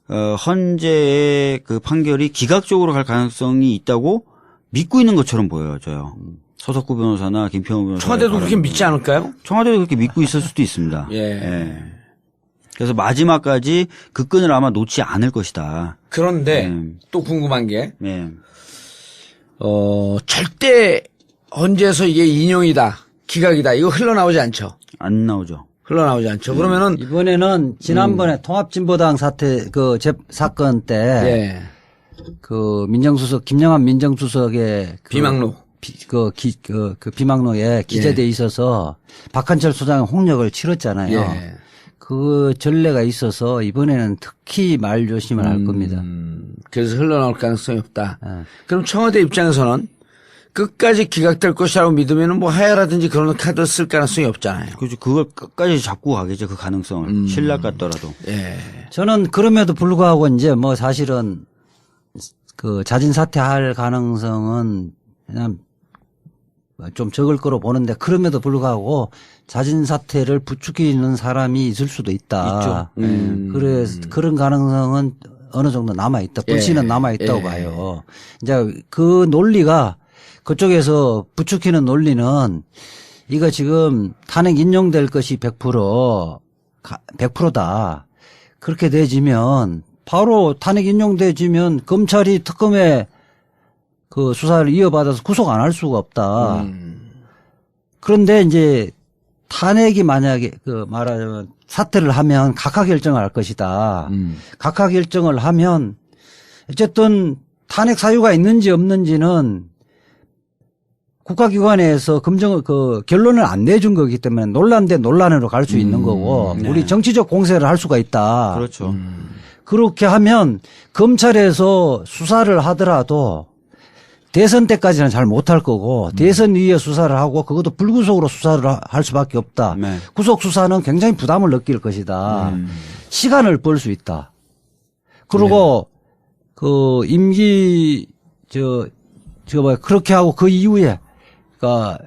헌재의 그 판결이 기각적으로 갈 가능성이 있다고 믿고 있는 것처럼 보여져요. 서석구 변호사나 김평우 변호사. 청와대도 그렇게 믿지 않을까요? 청와대도 그렇게 믿고 있을 수도 있습니다. 예. 그래서 마지막까지 그 끈을 아마 놓지 않을 것이다. 그런데 또 궁금한 게, 예. 절대 헌재에서 이게 인용이다, 기각이다, 이거 흘러나오지 않죠? 안 나오죠. 흘러나오지 않죠. 그러면은, 이번에는 지난번에 통합진보당 사태 사건 때 예. 그 민정수석 김영환 민정수석의 비망로. 그 비망로에 기재돼 있어서 박한철 소장의 홍역을 치렀잖아요. 예. 그 전례가 있어서 이번에는 특히 말 조심을 할 겁니다. 그래서 흘러나올 가능성이 없다. 예. 그럼 청와대 입장에서는 끝까지 기각될 것이라고 믿으면은 뭐 하야라든지 그런 카드 쓸 가능성이 없잖아요. 그렇죠. 그걸 끝까지 잡고 가겠죠. 그 가능성을. 신락 같더라도. 예. 저는 그럼에도 불구하고 이제 뭐 사실은 그 자진 사퇴할 가능성은 그냥 좀 적을 거로 보는데 그럼에도 불구하고 자진 사퇴를 부추기는 사람이 있을 수도 있다. 있죠. 그래서 그런 가능성은 어느 정도 남아 있다. 불씨는 남아 있다고 봐요. 이제 그 논리가 그쪽에서 부추기는 논리는 이거 지금 탄핵 인용될 것이 100%다. 그렇게 돼지면 바로 탄핵 인용돼지면 검찰이 특검에 그 수사를 이어받아서 구속 안 할 수가 없다. 그런데 이제 탄핵이 만약에 그 말하자면 사퇴를 하면 각하 결정을 할 것이다. 각하 결정을 하면 어쨌든 탄핵 사유가 있는지 없는지는 국가기관에서 결론을 안 내준 거기 때문에 논란 대 논란으로 갈 수 있는 거고 네. 우리 정치적 공세를 할 수가 있다. 그렇죠. 그렇게 하면 검찰에서 수사를 하더라도 대선 때까지는 잘 못할 거고 대선 이후에 수사를 하고 그것도 불구속으로 수사를 할 수밖에 없다. 네. 구속 수사는 굉장히 부담을 느낄 것이다. 시간을 벌 수 있다. 그리고 그 임기 그렇게 하고 그 이후에 그러니까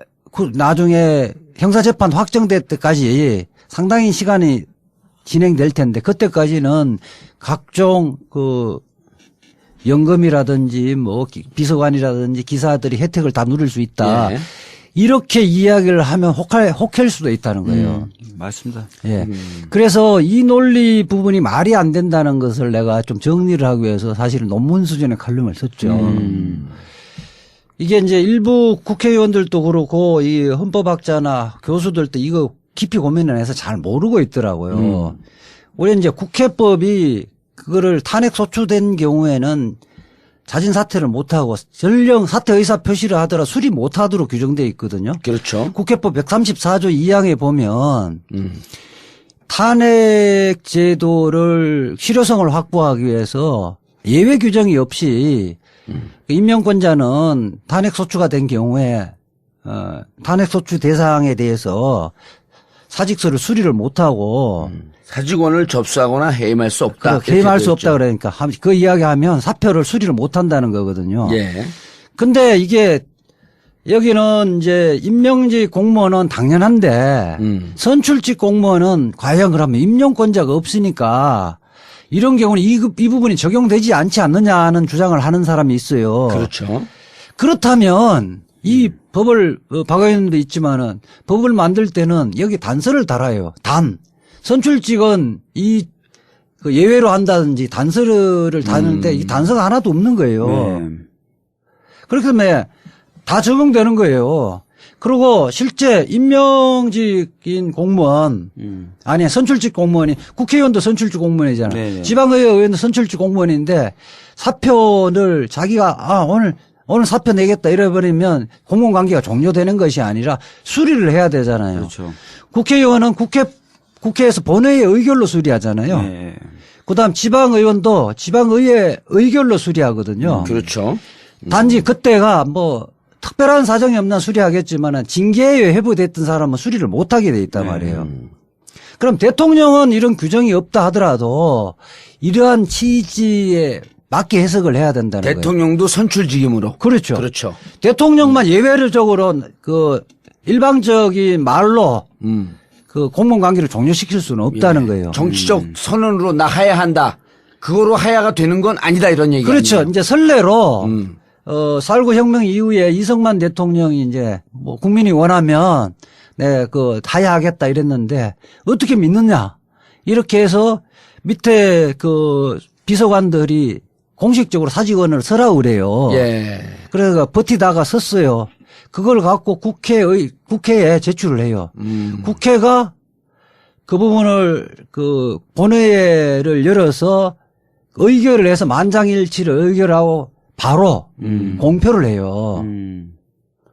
나중에 형사재판 확정될 때까지 상당히 시간이 진행될 텐데 그때까지는 각종 그 연금이라든지 뭐 비서관이라든지 기사들이 혜택을 다 누릴 수 있다. 예. 이렇게 이야기를 하면 혹할 수도 있다는 거예요. 맞습니다. 예. 그래서 이 논리 부분이 말이 안 된다는 것을 내가 좀 정리를 하기 위해서 사실은 논문 수준의 칼럼을 썼죠. 이게 이제 일부 국회의원들도 그렇고 이 헌법학자나 교수들도 이거 깊이 고민을 해서 잘 모르고 있더라고요. 우리 이제 국회법이 그거를 탄핵 소추된 경우에는 자진 사퇴를 못하고 전령 사퇴 의사 표시를 하더라 수리 못하도록 규정되어 있거든요. 그렇죠. 국회법 134조 2항에 보면 탄핵 제도를 실효성을 확보하기 위해서 예외 규정이 없이 임명권자는 탄핵 소추가 된 경우에 탄핵 소추 대상에 대해서 사직서를 수리를 못하고 사직원을 접수하거나 해임할 수 없다. 해임할 수 없다 그러니까 그 이야기하면 사표를 수리를 못한다는 거거든요. 예. 근데 이게 여기는 이제 임명직 공무원은 당연한데 선출직 공무원은 과연 그러면 임용권자가 없으니까 이런 경우는 이 부분이 적용되지 않지 않느냐 하는 주장을 하는 사람이 있어요. 그렇죠. 그렇다면 이 법을 박 의원님도 있지만은 법을 만들 때는 여기 단서를 달아요. 선출직은 그 예외로 한다든지 단서를 다는데 이 단서가 하나도 없는 거예요. 네. 그렇기 때문에 다 적용되는 거예요. 그리고 실제 임명직인 공무원, 아니 선출직 공무원이 국회의원도 선출직 공무원이잖아요. 네네. 지방의회의원도 선출직 공무원인데 사표를 자기가 오늘 사표 내겠다 이래버리면 공무원관계가 종료되는 것이 아니라 수리를 해야 되잖아요. 그렇죠. 국회의원은 국회에서 본회의 의결로 수리하잖아요. 네. 그다음 지방의원도 지방의회 의결로 수리하거든요. 그렇죠. 단지 그때가 뭐 특별한 사정이 없나 수리하겠지만은 징계에 회부됐던 사람은 수리를 못하게 돼 있단 말이에요. 그럼 대통령은 이런 규정이 없다 하더라도 이러한 취지에 맞게 해석을 해야 된다는 거예요. 대통령도 선출직이므로. 그렇죠. 그렇죠. 대통령만 예외적으로 그 일방적인 말로 그 공무원 관계를 종료시킬 수는 없다는 거예요. 정치적 선언으로 나가야 한다. 그거로 하야가 되는 건 아니다 이런 얘기. 그렇죠. 아니에요? 이제 선례로 4.19 혁명 이후에 이승만 대통령이 이제 뭐 국민이 원하면 네, 그 하야하겠다 이랬는데 어떻게 믿느냐 이렇게 해서 밑에 그 비서관들이 공식적으로 사직원을 서라고 그래요. 예. 그래서 버티다가 섰어요. 그걸 갖고 국회에 제출을 해요. 국회가 그 부분을 그 본회의를 열어서 의결을 해서 만장일치를 의결하고 바로 공표를 해요.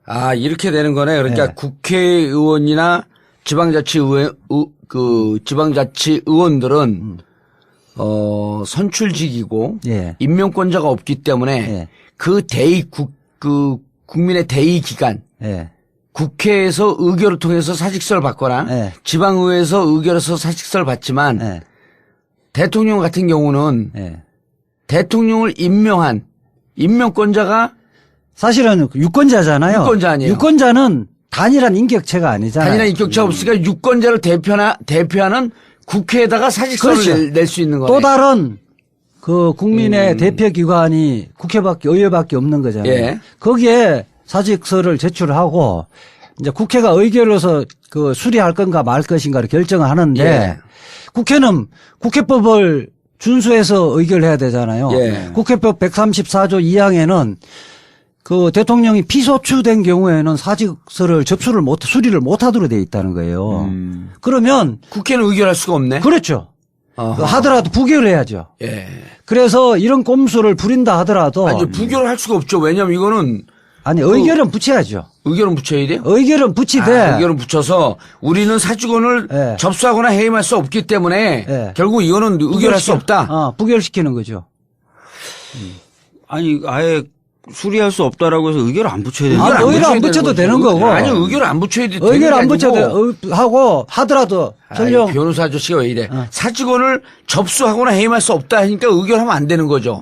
아, 이렇게 되는 거네. 그러니까 네. 국회의원이나 지방자치의원들은 선출직이고 예. 임명권자가 없기 때문에 예. 그 국민의 대의 기간 예. 국회에서 의결을 통해서 사직서를 받거나 예. 지방의회에서 의결해서 사직서를 받지만 예. 대통령 같은 경우는 예. 대통령을 임명한 임명권자가 사실은 유권자잖아요. 유권자 아니에요. 유권자는 단일한 인격체가 아니잖아요. 단일한 인격체가 없으니까 유권자를 대표하는 국회에다가 사직서를 그렇죠. 낼 수 있는 거네. 또 다른 그 국민의 대표 기관이 의회밖에 없는 거잖아요. 예. 거기에 사직서를 제출하고 이제 국회가 의결로서 그 수리할 건가 말 것인가를 결정을 하는데 예. 국회는 국회법을 준수해서 의결해야 되잖아요. 예. 국회법 134조 2항에는 그 대통령이 피소추된 경우에는 사직서를 수리를 못하도록 돼 있다는 거예요. 그러면 국회는 의결할 수가 없네. 그렇죠. 어허. 하더라도 부결을 해야죠. 예. 그래서 이런 꼼수를 부린다 하더라도 아니, 부결을 할 수가 없죠. 왜냐면 이거는 의결은 붙여야죠. 의결은 붙여야 돼요. 의결은 붙이되 의결은 붙여서 우리는 사직원을 예. 접수하거나 해임할 수 없기 때문에 예. 결국 이거는 의결할 수 없다. 부결시키는 거죠. 아니 아예 수리할 수 없다라고 해서 의결을 안 붙여야 되는 아, 거예요. 의결 안 붙여야 붙여도 되는 되는 거지. 거고. 아니, 의결을 안 붙여야 돼. 의결 안 붙여도 하고 하더라도 설령 변호사 아저씨가 왜 이래. 사직원을 접수하거나 해임할 수 없다 하니까 의결하면 안 되는 거죠.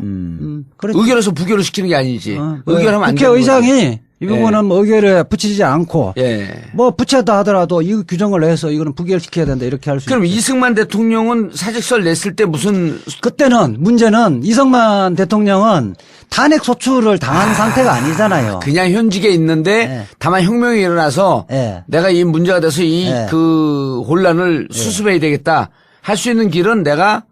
그렇죠. 의결해서 부결을 시키는 게 아니지. 의결하면 안 되는 거죠. 국회의장이 이 부분은 의결에 붙이지 않고 예. 뭐 붙였다 하더라도 이 규정을 해서 이거는 부결시켜야 된다 이렇게 할 수 있죠. 그럼 이승만 대통령은 사직서를 냈을 때 무슨 그때는 문제는 이승만 대통령은 탄핵 소추를 당한 상태가 아니잖아요. 그냥 현직에 있는데 예. 다만 혁명이 일어나서 예. 내가 이 문제가 돼서 이 예. 그 혼란을 수습해야 되겠다. 할 수 있는 길은 내가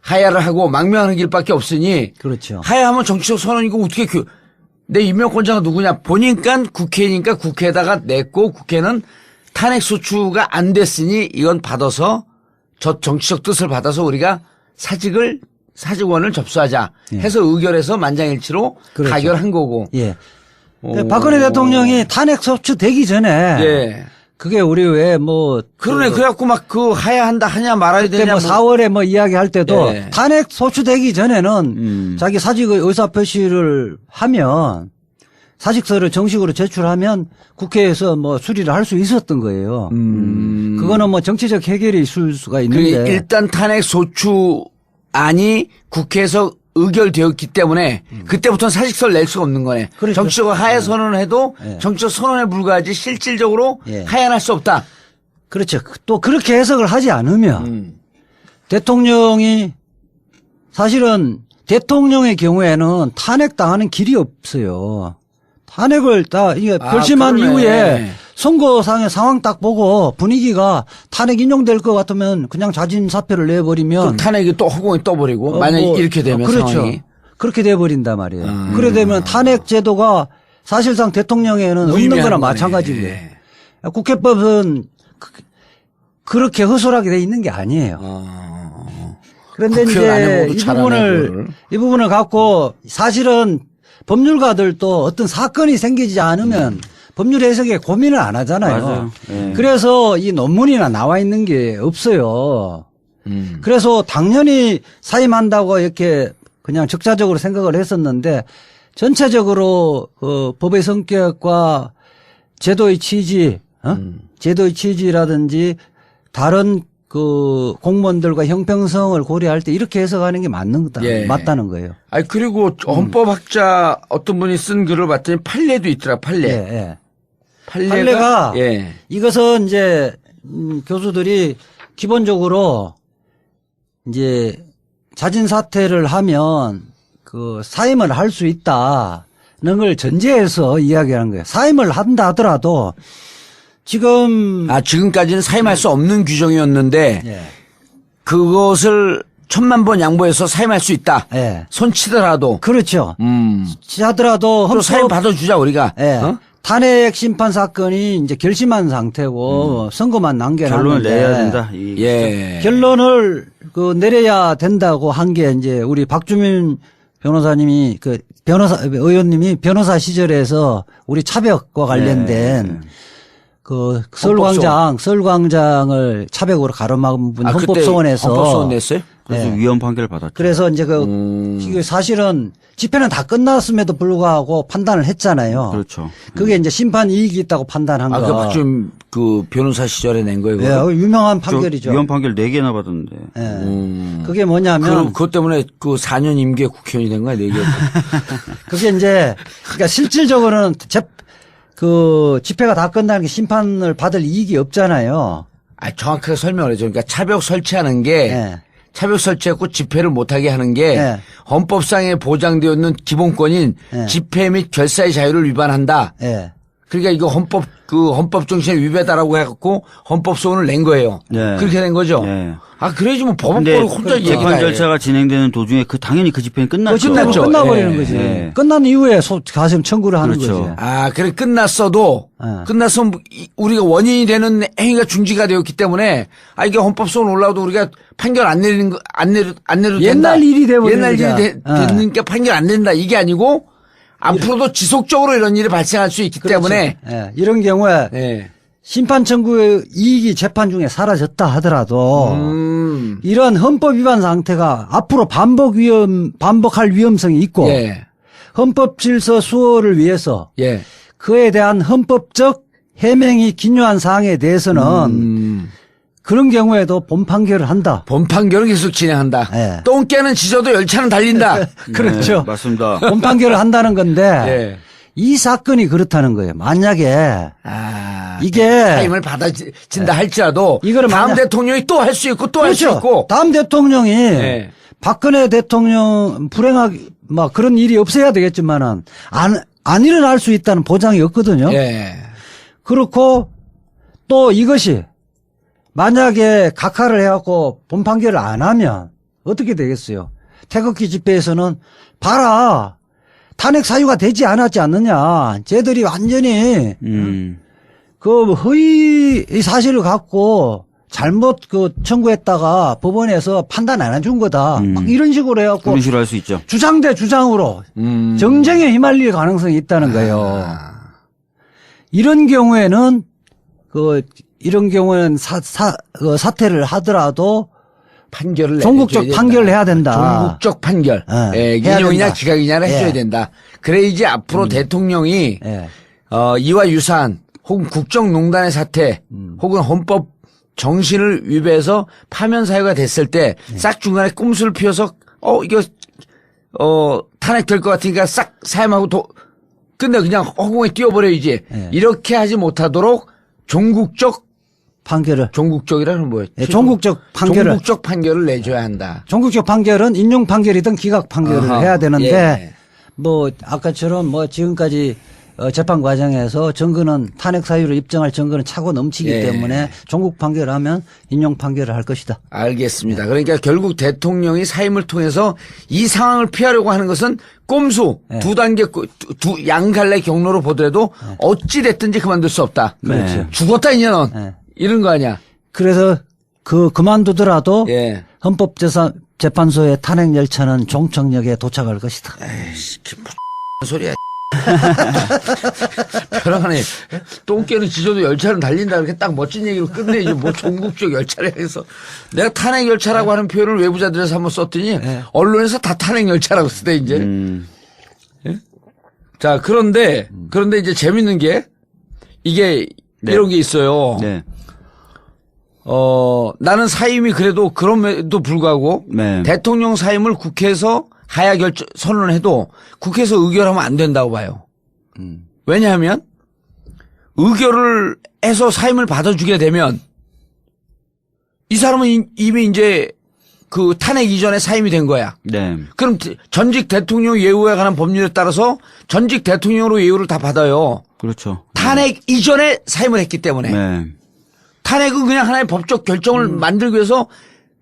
하야를 하고 망명하는 길밖에 없으니 그렇죠. 하야하면 정치적 선언이고 어떻게 내 임명권자가 누구냐 보니까 국회니까 국회에다가 냈고 국회는 탄핵 소추가 안 됐으니 이건 받아서 저 정치적 뜻을 받아서 우리가 사직원을 접수하자 해서 의결해서 만장일치로 그렇죠. 가결한 거고. 예. 박근혜 대통령이 탄핵 소추 되기 전에 예. 그게 우리 왜 뭐 그러네. 그래갖고 막 하냐 말아야 그때 되냐. 뭐 4월에 뭐 이야기할 때도 예. 탄핵 소추되기 전에는 자기 사직의 의사표시를 하면 사직서를 정식으로 제출하면 국회에서 뭐 수리를 할 수 있었던 거예요. 그거는 뭐 정치적 해결이 있을 수가 있는데 일단 탄핵 소추안이 국회에서 의결되었기 때문에 그때부터는 사직서를 낼 수가 없는 거네. 그렇죠. 정치적 하야 선언을 해도 예. 정치적 선언에 불과하지 실질적으로 예. 하야할 수 없다. 그렇죠. 또 그렇게 해석을 하지 않으면 대통령이 사실은 대통령의 경우에는 탄핵당하는 길이 없어요. 탄핵을 이게 결심한 그러네. 이후에 선거상의 상황 딱 보고 분위기가 탄핵 인용될 것 같으면 그냥 자진 사표를 내버리면 그럼 탄핵이 또 허공에 떠버리고 만약에 뭐, 이렇게 되면 그렇죠. 상황이 그렇게 돼버린단 말이에요. 그래 되면 탄핵 제도가 사실상 대통령에는 없는 무의미한 거나 거네. 마찬가지고요. 예. 국회법은 그렇게 허술하게 돼 있는 게 아니에요. 그런데 국회의원 안 이제 해보고도 잘하네, 그거를. 이 부분을 갖고 사실은 법률가들도 어떤 사건이 생기지 않으면 법률 해석에 고민을 안 하잖아요. 맞아요. 예. 그래서 이 논문이나 나와 있는 게 없어요. 그래서 당연히 사임한다고 이렇게 그냥 적자적으로 생각을 했었는데 전체적으로 법의 성격과 제도의 취지, 제도의 취지라든지 다른 그 공무원들과 형평성을 고려할 때 이렇게 해석하는 게 예. 맞다는 거예요. 아니 그리고 헌법학자 어떤 분이 쓴 글을 봤더니 판례도 있더라. 판례. 예. 판례가 판례가 이것은 이제 교수들이 기본적으로 이제 자진 사퇴를 하면 그 사임을 할 수 있다는 걸 전제해서 이야기하는 거예요. 사임을 한다 하더라도 지금 지금까지는 사임할 수 없는 규정이었는데 예. 그것을 1000만 번 양보해서 사임할 수 있다. 예. 손 치더라도. 그렇죠. 하더라도 또 사임 받아주자 우리가. 예. 어? 탄핵 심판 사건이 이제 결심한 상태고 선고만 남겨놨는데 결론을 내야 된다. 예. 결론을 내려야 된다고 한 게 이제 우리 박주민 변호사님이 의원님이 변호사 시절에서 우리 차벽과 관련된 그 서울광장을 차벽으로 가로막은 분 헌법소원에서 헌법소원 냈어요? 그래서 위헌 판결을 받았죠. 그래서 이제 이게 사실은 집회는 다 끝났음에도 불구하고 판단을 했잖아요. 그렇죠. 그게 이제 심판 이익이 있다고 판단한 거. 그 좀 그 변호사 시절에 낸 거예요. 네, 유명한 판결이죠. 위헌 판결 4개나 받았는데. 네. 그게 뭐냐면 그것 때문에 그 4년 임기에 국회의원이 된 거야, 4개. 그게 이제 그러니까 실질적으로는 그 집회가 다 끝나는 게 심판을 받을 이익이 없잖아요. 정확하게 설명을 해줘. 그러니까 차벽 설치하는 게 네. 차벽 설치했고 집회를 못하게 하는 게 네. 헌법상에 보장되어 있는 기본권인 네. 집회 및 결사의 자유를 위반한다. 네. 그러니까 이거 헌법 정신에 위배다라고 해갖고 헌법소원을 낸 거예요. 네. 그렇게 된 거죠. 네. 그래야지 뭐 근데 법원으로 혼자 얘기가 재판 해. 절차가 진행되는 도중에 당연히 그 집회는 끝났죠. 끝났죠. 끝나버리는 예. 거지. 예. 끝난 이후에 가심 청구를 하는 그렇죠. 거지. 그래 끝났어도 네. 끝났으면 우리가 원인이 되는 행위가 중지가 되었기 때문에 이게 헌법소원 올라도 우리가 판결 안 내리는 거 안 내려도 된다. 옛날 일이 돼버리는 옛날 일이 거죠. 되니까 판결 안 된다 이게 아니고 앞으로도 지속적으로 이런 일이 발생할 수 있기 때문에 예. 이런 경우에 예. 심판 청구의 이익이 재판 중에 사라졌다 하더라도 이러한 헌법 위반 상태가 앞으로 반복할 위험성이 있고 예. 헌법 질서 수호를 위해서 예. 그에 대한 헌법적 해명이 기묘한 사항에 대해서는 그런 경우에도 본 판결을 한다. 본 판결은 계속 진행한다. 예. 똥개는 짖어도 열차는 달린다. 그렇죠. 네, 맞습니다. 본 판결을 한다는 건데 예. 이 사건이 그렇다는 거예요. 만약에 이게 사임을 받아진다 할지라도 이거를 다음 대통령이 또 할 수 있고 또 할 수 그렇죠. 있고 다음 대통령이 예. 박근혜 대통령 불행하게 막 그런 일이 없어야 되겠지만은 안 일어날 수 있다는 보장이 없거든요. 예. 그렇고 또 이것이 만약에 각하를 해갖고 본 판결을 안 하면 어떻게 되겠어요? 태극기 집회에서는 봐라 탄핵 사유가 되지 않았지 않느냐. 쟤들이 완전히 그 허위 사실을 갖고 잘못 청구했다가 법원에서 판단 안 해준 거다. 막 이런 식으로 해갖고 그런 식으로 할 수 있죠. 주장 대 주장으로 정쟁에 휘말릴 가능성이 있다는 거예요. 이런 경우에는 이런 경우는 사퇴를 하더라도 판결을 종국적 판결을 해야 된다. 종국적 판결. 예, 해야 기형이냐 된다. 기각이냐를 해줘야 예. 된다. 그래야지 앞으로 대통령이 예. 이와 유사한 혹은 국정농단의 사태 혹은 헌법 정신을 위배해서 파면 사유가 됐을 때 싹 중간에 꼼수를 피워서 이거 탄핵될 것 같으니까 싹 사임하고 끝내 그냥 허공에 띄워버려야지. 예. 이렇게 하지 못하도록 종국적이라는 뭐예요? 예, 종국적 판결을 종국적 판결을 내줘야 한다. 종국적 판결은 인용 판결이든 기각 판결을 아하, 해야 되는데 예. 뭐 아까처럼 뭐 지금까지 재판 과정에서 증거는 탄핵 사유를 입증할 증거는 차고 넘치기 예. 때문에 종국 판결을 하면 인용 판결을 할 것이다. 알겠습니다. 그러니까 결국 대통령이 사임을 통해서 이 상황을 피하려고 하는 것은 꼼수 두 단계 두 양갈래 경로로 보더라도 어찌 됐든지 그만둘 수 없다. 그렇죠. 죽었다 이년은 이런 거 아니야. 그래서 그만두더라도 예. 헌법재판소의 탄핵 열차는 종청역에 도착할 것이다. 에이씨, 무슨 소리야. 벼랑하네. 똥개는 지져도 열차는 달린다. 이렇게 딱 멋진 얘기로 끝내지. 뭐 종국적 열차를 해서. 내가 탄핵 열차라고 하는 표현을 외부자들에서 한번 썼더니 언론에서 다 탄핵 열차라고 쓰대, 이제. 예? 자, 그런데 이제 재밌는 게 이게 이런 게 있어요. 네. 나는 사임이 그래도 그럼에도 불구하고 네. 대통령 사임을 국회에서 하야 선언해도 국회에서 의결하면 안 된다고 봐요. 왜냐하면 의결을 해서 사임을 받아주게 되면 이 사람은 이미 이제 그 탄핵 이전에 사임이 된 거야. 네. 그럼 전직 대통령 예우에 관한 법률에 따라서 전직 대통령으로 예우를 다 받아요. 그렇죠. 탄핵 이전에 사임을 했기 때문에. 네. 탄핵은 그냥 하나의 법적 결정을 만들기 위해서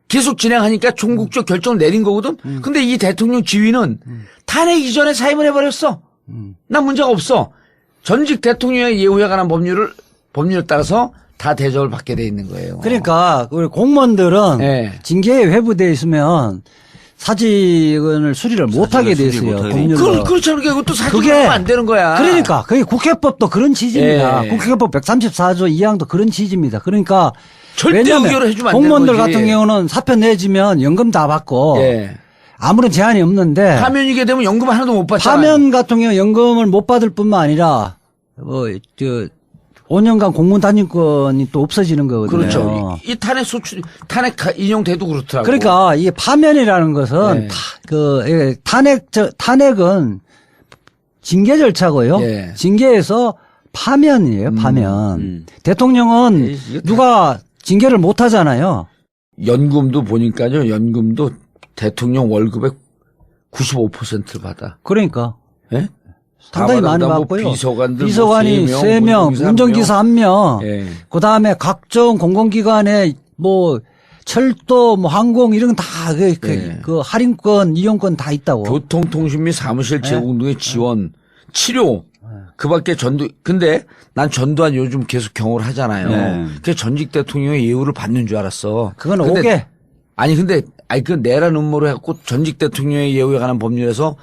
계속 진행하니까 종국적 결정을 내린 거거든. 근데 이 대통령 지위는 탄핵 이전에 사임을 해버렸어. 난 문제가 없어. 전직 대통령의 예우에 관한 법률에 따라서 다 대접을 받게 돼 있는 거예요. 그러니까 우리 공무원들은 네. 징계에 회부돼 있으면 사직을 수리를 못하게 돼 있어요. 법률로. 그렇잖아. 그것도 사직하면 안 되는 거야. 그러니까 그게 국회법도 그런 취지입니다. 예. 국회법 134조 2항도 그런 취지입니다. 그러니까 절대 왜냐면 의결을 해주면 안 되는 공무원들 거지. 같은 경우는 사표 내지면 연금 다 받고 예. 아무런 제한이 없는데 파면이게 되면 연금 하나도 못 받잖아요. 파면 같은 경우 연금을 못 받을 뿐만 아니라 5년간 공무원 단임권이 또 없어지는 거거든요. 그렇죠. 이 탄핵 탄핵 인용돼도 그렇더라고. 그러니까 이 파면이라는 것은 네. 탄핵은 징계 절차고요. 네. 징계에서 파면이에요. 파면. 대통령은 누가 징계를 못 하잖아요. 연금도 보니까요. 연금도 대통령 월급의 95%를 받아. 그러니까. 예? 상당히 많이 뭐 받고요. 비서관들 비서관이 뭐 3명, 운전기사 1명, 예. 그 다음에 각종 공공기관에 뭐 철도, 뭐 항공 이런 거 다 그 할인권, 이용권 다 있다고. 교통통신 및 사무실 제공 등의 지원, 치료, 그 밖에 근데 난 전두환 요즘 계속 경호를 하잖아요. 네. 그래서 전직 대통령의 예우를 받는 줄 알았어. 그건 근데 5개. 아니 그 내란 음모로 해갖고 전직 대통령의 예우에 관한 법률에서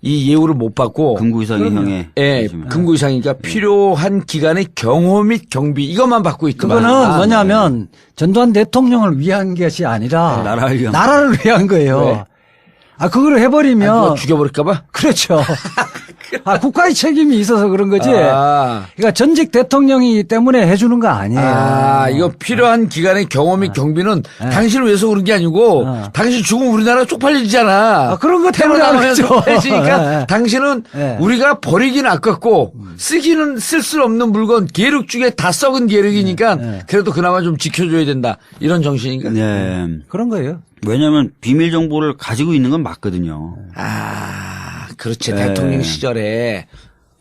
이 예우를 못 받고 금고 이상의 형에. 예, 금고 이상이니까 필요한 기간의 경호 및 경비 이것만 받고 있더만. 그거는 뭐냐면 전두환 대통령을 위한 것이 아니라 나라를 위한 거예요. 왜? 그거를 해버리면 죽여버릴까봐? 그렇죠. 국가의 책임이 있어서 그런 거지. 그러니까 전직 대통령이기 때문에 해주는 거 아니에요. 이거 필요한 기간의 경호 및 경비는 당신을 위해서 그런 게 아니고 당신 죽으면 우리나라가 쪽팔리잖아. 그런 것 때문에 그렇죠. 그렇죠. 그러니까 당신은 우리가 버리기는 아깝고 쓰기는 쓸 수 없는 물건 계륵 중에 다 썩은 계륵이니까 그래도 그나마 좀 지켜줘야 된다. 이런 정신인가? 네. 그런 거예요. 왜냐하면 비밀 정보를 가지고 있는 건 맞거든요. 그렇지. 대통령 시절에.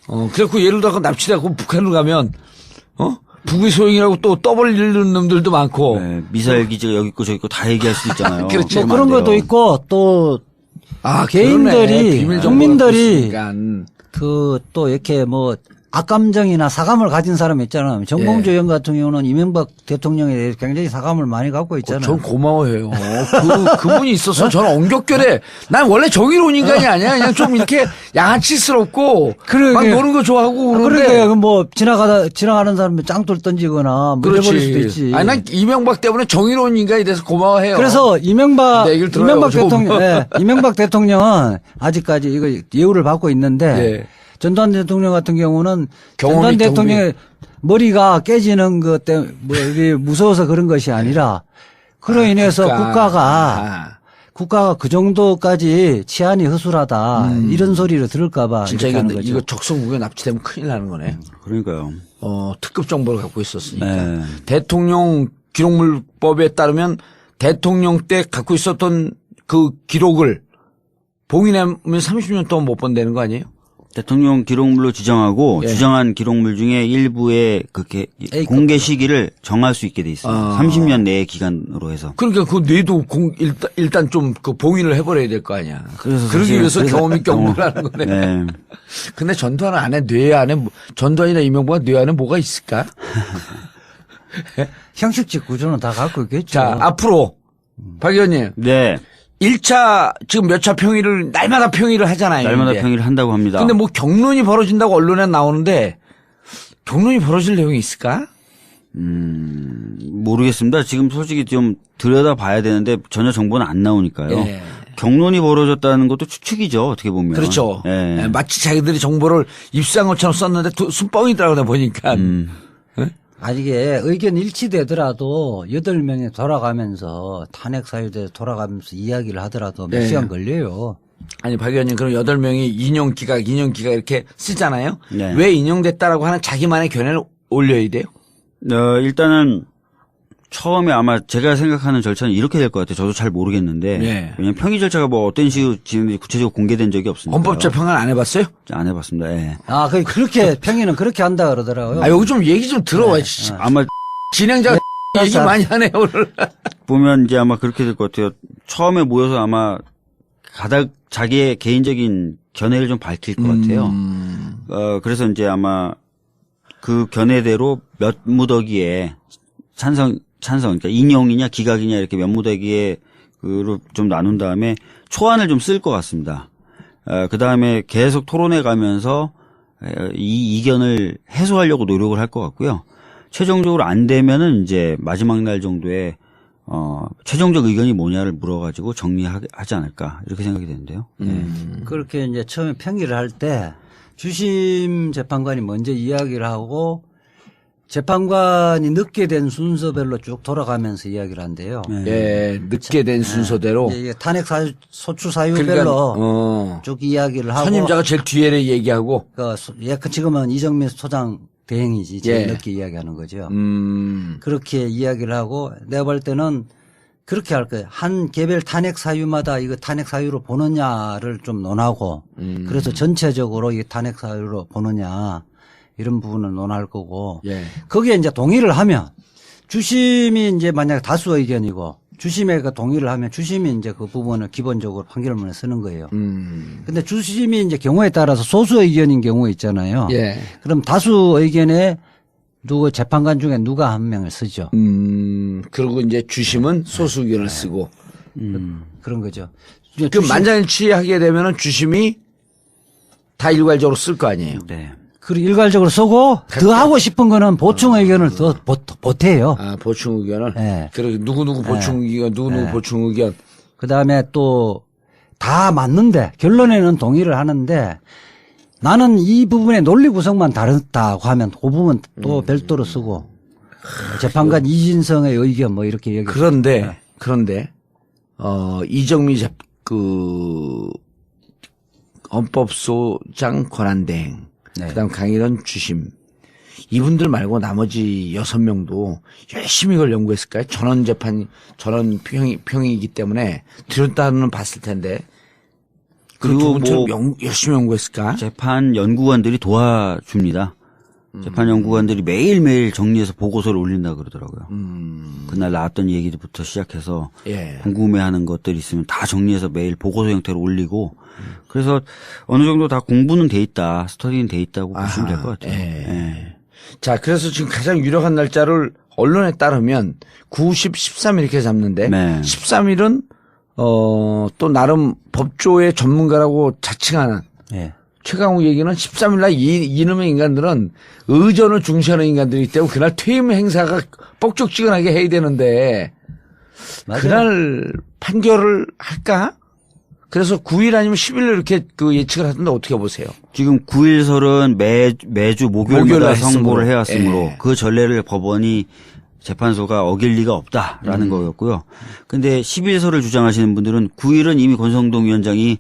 그래갖고 예를 들어 납치되고 북한으로 가면, 북의 소용이라고 또 떠벌리는 놈들도 많고. 네, 미사일 기지가 여기 있고 저기 있고 다 얘기할 수 있잖아요. 그렇지. 뭐 그런 것도 있고 또 개인들이, 비밀 국민들이 또 이렇게 뭐 악감정이나 사감을 가진 사람이 있잖아요. 정봉주 의원 같은 경우는 이명박 대통령에 대해서 굉장히 사감을 많이 갖고 있잖아요. 전 고마워해요. 그분이 있어서 저는 엉겹결에 난 원래 정의로운 인간이 아니야. 그냥 좀 이렇게 양아치스럽고 막 노는 거 좋아하고 그러는데. 그러니까 뭐 지나가는 사람이 짱돌 던지거나 뭐 이래버릴 수도 있지. 아니 난 이명박 때문에 정의로운 인간이 돼서 고마워해요. 그래서 이명박 대통령은 아직까지 이거 예우를 받고 있는데 전두환 대통령 같은 경우는 전두환 대통령의 머리가 깨지는 것 때문에 무서워서 그런 것이 아니라 그로 인해서 국가가 그 정도까지 치안이 허술하다 이런 소리를 들을까봐 진짜 이거 적성국에 납치되면 큰일 나는 거네. 그러니까요. 특급 정보를 갖고 있었으니까. 대통령 기록물법에 따르면 대통령 때 갖고 있었던 그 기록을 봉인하면 30년 동안 못 본다는 거 아니에요? 대통령 기록물로 지정하고 주장한 기록물 중에 일부의 그렇게 공개 시기를 정할 수 있게 돼 있어요. 30년 내의 기간으로 해서. 그러니까 그 뇌도 일단 좀 그 봉인을 해버려야 될 거 아니야. 그러기 위해서 경험이 경험을 하는 거네. 네. 근데 전두환 안에 뇌 안에 전두환이나 이명박은 뇌 안에 뭐가 있을까? 형식적 구조는 다 갖고 있겠죠. 자, 앞으로 박 의원님. 네. 1차 지금 몇 차 평의를 날마다 평의를 하잖아요. 날마다 평의를 한다고 합니다. 근데 뭐 경론이 벌어진다고 언론에 나오는데 경론이 벌어질 내용이 있을까? 모르겠습니다. 지금 솔직히 좀 들여다봐야 되는데 전혀 정보는 안 나오니까요. 예. 경론이 벌어졌다는 것도 추측이죠. 어떻게 보면. 그렇죠. 예. 마치 자기들이 정보를 입수한 것처럼 썼는데 순뻥이더라고요 보니까. 이게 의견 일치되더라도 8명이 돌아가면서 탄핵 사유대에 돌아가면서 이야기를 하더라도 몇 시간 걸려요. 아니 박 의원님 그럼 8명이 인용 기각 이렇게 쓰잖아요. 네. 왜 인용됐다라고 하는 자기만의 견해를 올려야 돼요? 일단은 처음에 아마 제가 생각하는 절차는 이렇게 될 것 같아요. 저도 잘 모르겠는데. 네. 왜냐면 평의 절차가 뭐 어떤 식으로 진행되는지 구체적으로 공개된 적이 없으니까. 헌법재판관 안 해봤어요? 안 해봤습니다. 예. 아, 그렇게 평의는 그렇게 한다 그러더라고요. 아, 여기 좀 얘기 좀 들어와. 씨. 아마 진행자 얘기 많이 하네요, 오늘. 보면 이제 아마 그렇게 될 것 같아요. 처음에 모여서 아마 가닥 자기의 개인적인 견해를 좀 밝힐 것 같아요. 그래서 이제 아마 그 견해대로 몇 무더기에 찬성, 그러니까 인용이냐 기각이냐 이렇게 몇 무더기에 그로 좀 나눈 다음에 초안을 좀 쓸 것 같습니다. 그 다음에 계속 토론해 가면서 이 이견을 해소하려고 노력을 할 것 같고요. 최종적으로 안 되면은 이제 마지막 날 정도에 최종적 의견이 뭐냐를 물어가지고 정리하지 않을까 이렇게 생각이 되는데요. 그렇게 이제 처음에 평의를 할 때 주심 재판관이 먼저 이야기를 하고 재판관이 늦게 된 순서별로 쭉 돌아가면서 이야기를 한대요. 예, 늦게 된 순서대로. 이제 탄핵 소추 사유별로 그러니까, 쭉 이야기를 하고. 선임자가 제일 뒤에 얘기하고. 지금은 이정민 소장 대행이지 제일 예. 늦게 이야기하는 거죠. 음. 그렇게 이야기를 하고 내가 볼 때는 그렇게 할 거예요. 한 개별 탄핵 사유마다 이거 탄핵 사유로 보느냐를 좀 논하고 그래서 전체적으로 이 탄핵 사유로 보느냐 이런 부분을 논할 거고 예. 거기에 이제 동의를 하면 주심이 이제 만약에 다수 의견이고 주심에 그 동의를 하면 주심이 이제 그 부분을 기본적으로 판결문에 쓰는 거예요. 근데 주심이 이제 경우에 따라서 소수 의견인 경우 있잖아요. 예. 그럼 다수 의견에 재판관 중에 누가 한 명을 쓰죠. 그리고 이제 주심은 소수 의견을 쓰고. 그런 거죠. 그 만장일치하게 되면은 주심이 다 일괄적으로 쓸 거 아니에요. 네. 그리고 일괄적으로 쓰고 더 하고 싶은 거는 보충 의견을 더 보태요. 아, 보충 의견을. 네. 그리고 누구누구 보충 의견, 누구누구 보충 의견. 그 다음에 또 다 맞는데 결론에는 동의를 하는데 나는 이 부분의 논리 구성만 다르다고 하면 그 부분 또 별도로 쓰고 재판관 이진성의 의견 뭐 이렇게 얘기. 그런데 이정미 헌법소장 권한대행, 네. 그다음 강일원 주심 이분들 말고 나머지 6명도 열심히 이걸 연구했을까요? 전원 평의이기 때문에 들었다는 봤을 텐데. 그리고 그리고 뭐 열심히 연구했을까? 재판 연구관들이 도와줍니다. 재판 연구관들이 매일매일 정리해서 보고서를 올린다 그러더라고요. 그날 나왔던 얘기부터 시작해서 예. 궁금해하는 것들이 있으면 다 정리해서 매일 보고서 형태로 올리고 그래서 어느 정도 다 공부는 돼 있다, 스터디는 돼 있다고 보시면 될 것 같아요. 예. 자, 그래서 지금 가장 유력한 날짜를 언론에 따르면 9, 10, 13 이렇게 잡는데 네. 13일은 또 나름 법조의 전문가라고 자칭하는 네. 최강욱 얘기는 13일 날 이놈의 인간들은 의전을 중시하는 인간들이기 때문에 그날 퇴임 행사가 뻑적지근하게 해야 되는데 맞아요. 그날 판결을 할까? 그래서 9일 아니면 10일로 이렇게 그 예측을 하던데 어떻게 보세요? 지금 9일설은 매주 목요일마다 목요일날 선고를 했으므로. 해왔으므로 예. 그 전례를 법원이 재판소가 어길 리가 없다라는 거였고요. 근데 10일설을 주장하시는 분들은 9일은 이미 권성동 위원장이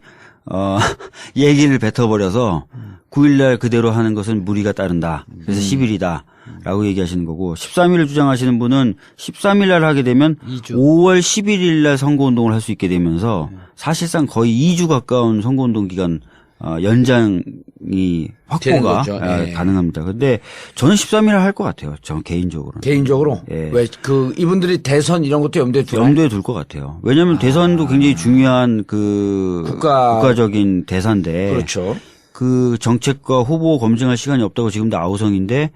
얘기를 뱉어버려서 9일날 그대로 하는 것은 무리가 따른다. 그래서 10일이다. 라고 얘기하시는 거고 13일을 주장하시는 분은 13일날 하게 되면 2주. 5월 11일날 선거운동을 할 수 있게 되면서 사실상 거의 2주 가까운 선거운동 기간 연장이 되는 확보가 거죠. 예. 가능합니다. 근데 저는 13일 할 것 같아요. 저는 개인적으로는. 개인적으로 예. 왜 그 이분들이 대선 이런 것도 염두에 두나요? 염두에 둘 것 같아요. 왜냐하면 대선도 굉장히 중요한 그 국가적인 대사인데 그렇죠. 그 정책과 후보 검증할 시간이 없다고 지금도 아우성인데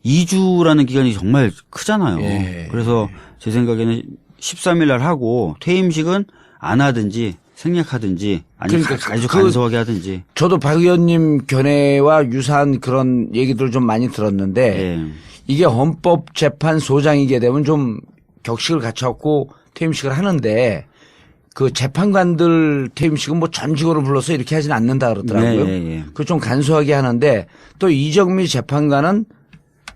2주라는 기간이 정말 크잖아요. 예. 그래서 제 생각에는 13일 날 하고 퇴임식은 안 하든지 생략하든지 아니면 그러니까 아주 간소하게 하든지. 저도 박 의원님 견해와 유사한 그런 얘기들 좀 많이 들었는데 예. 이게 헌법재판소장이게 되면 좀 격식을 갖춰갖고 퇴임식을 하는데 그 재판관들 퇴임식은 뭐 전직으로 불러서 이렇게 하지는 않는다 그러더라고요. 예. 그걸 좀 간소하게 하는데 또 이정미 재판관은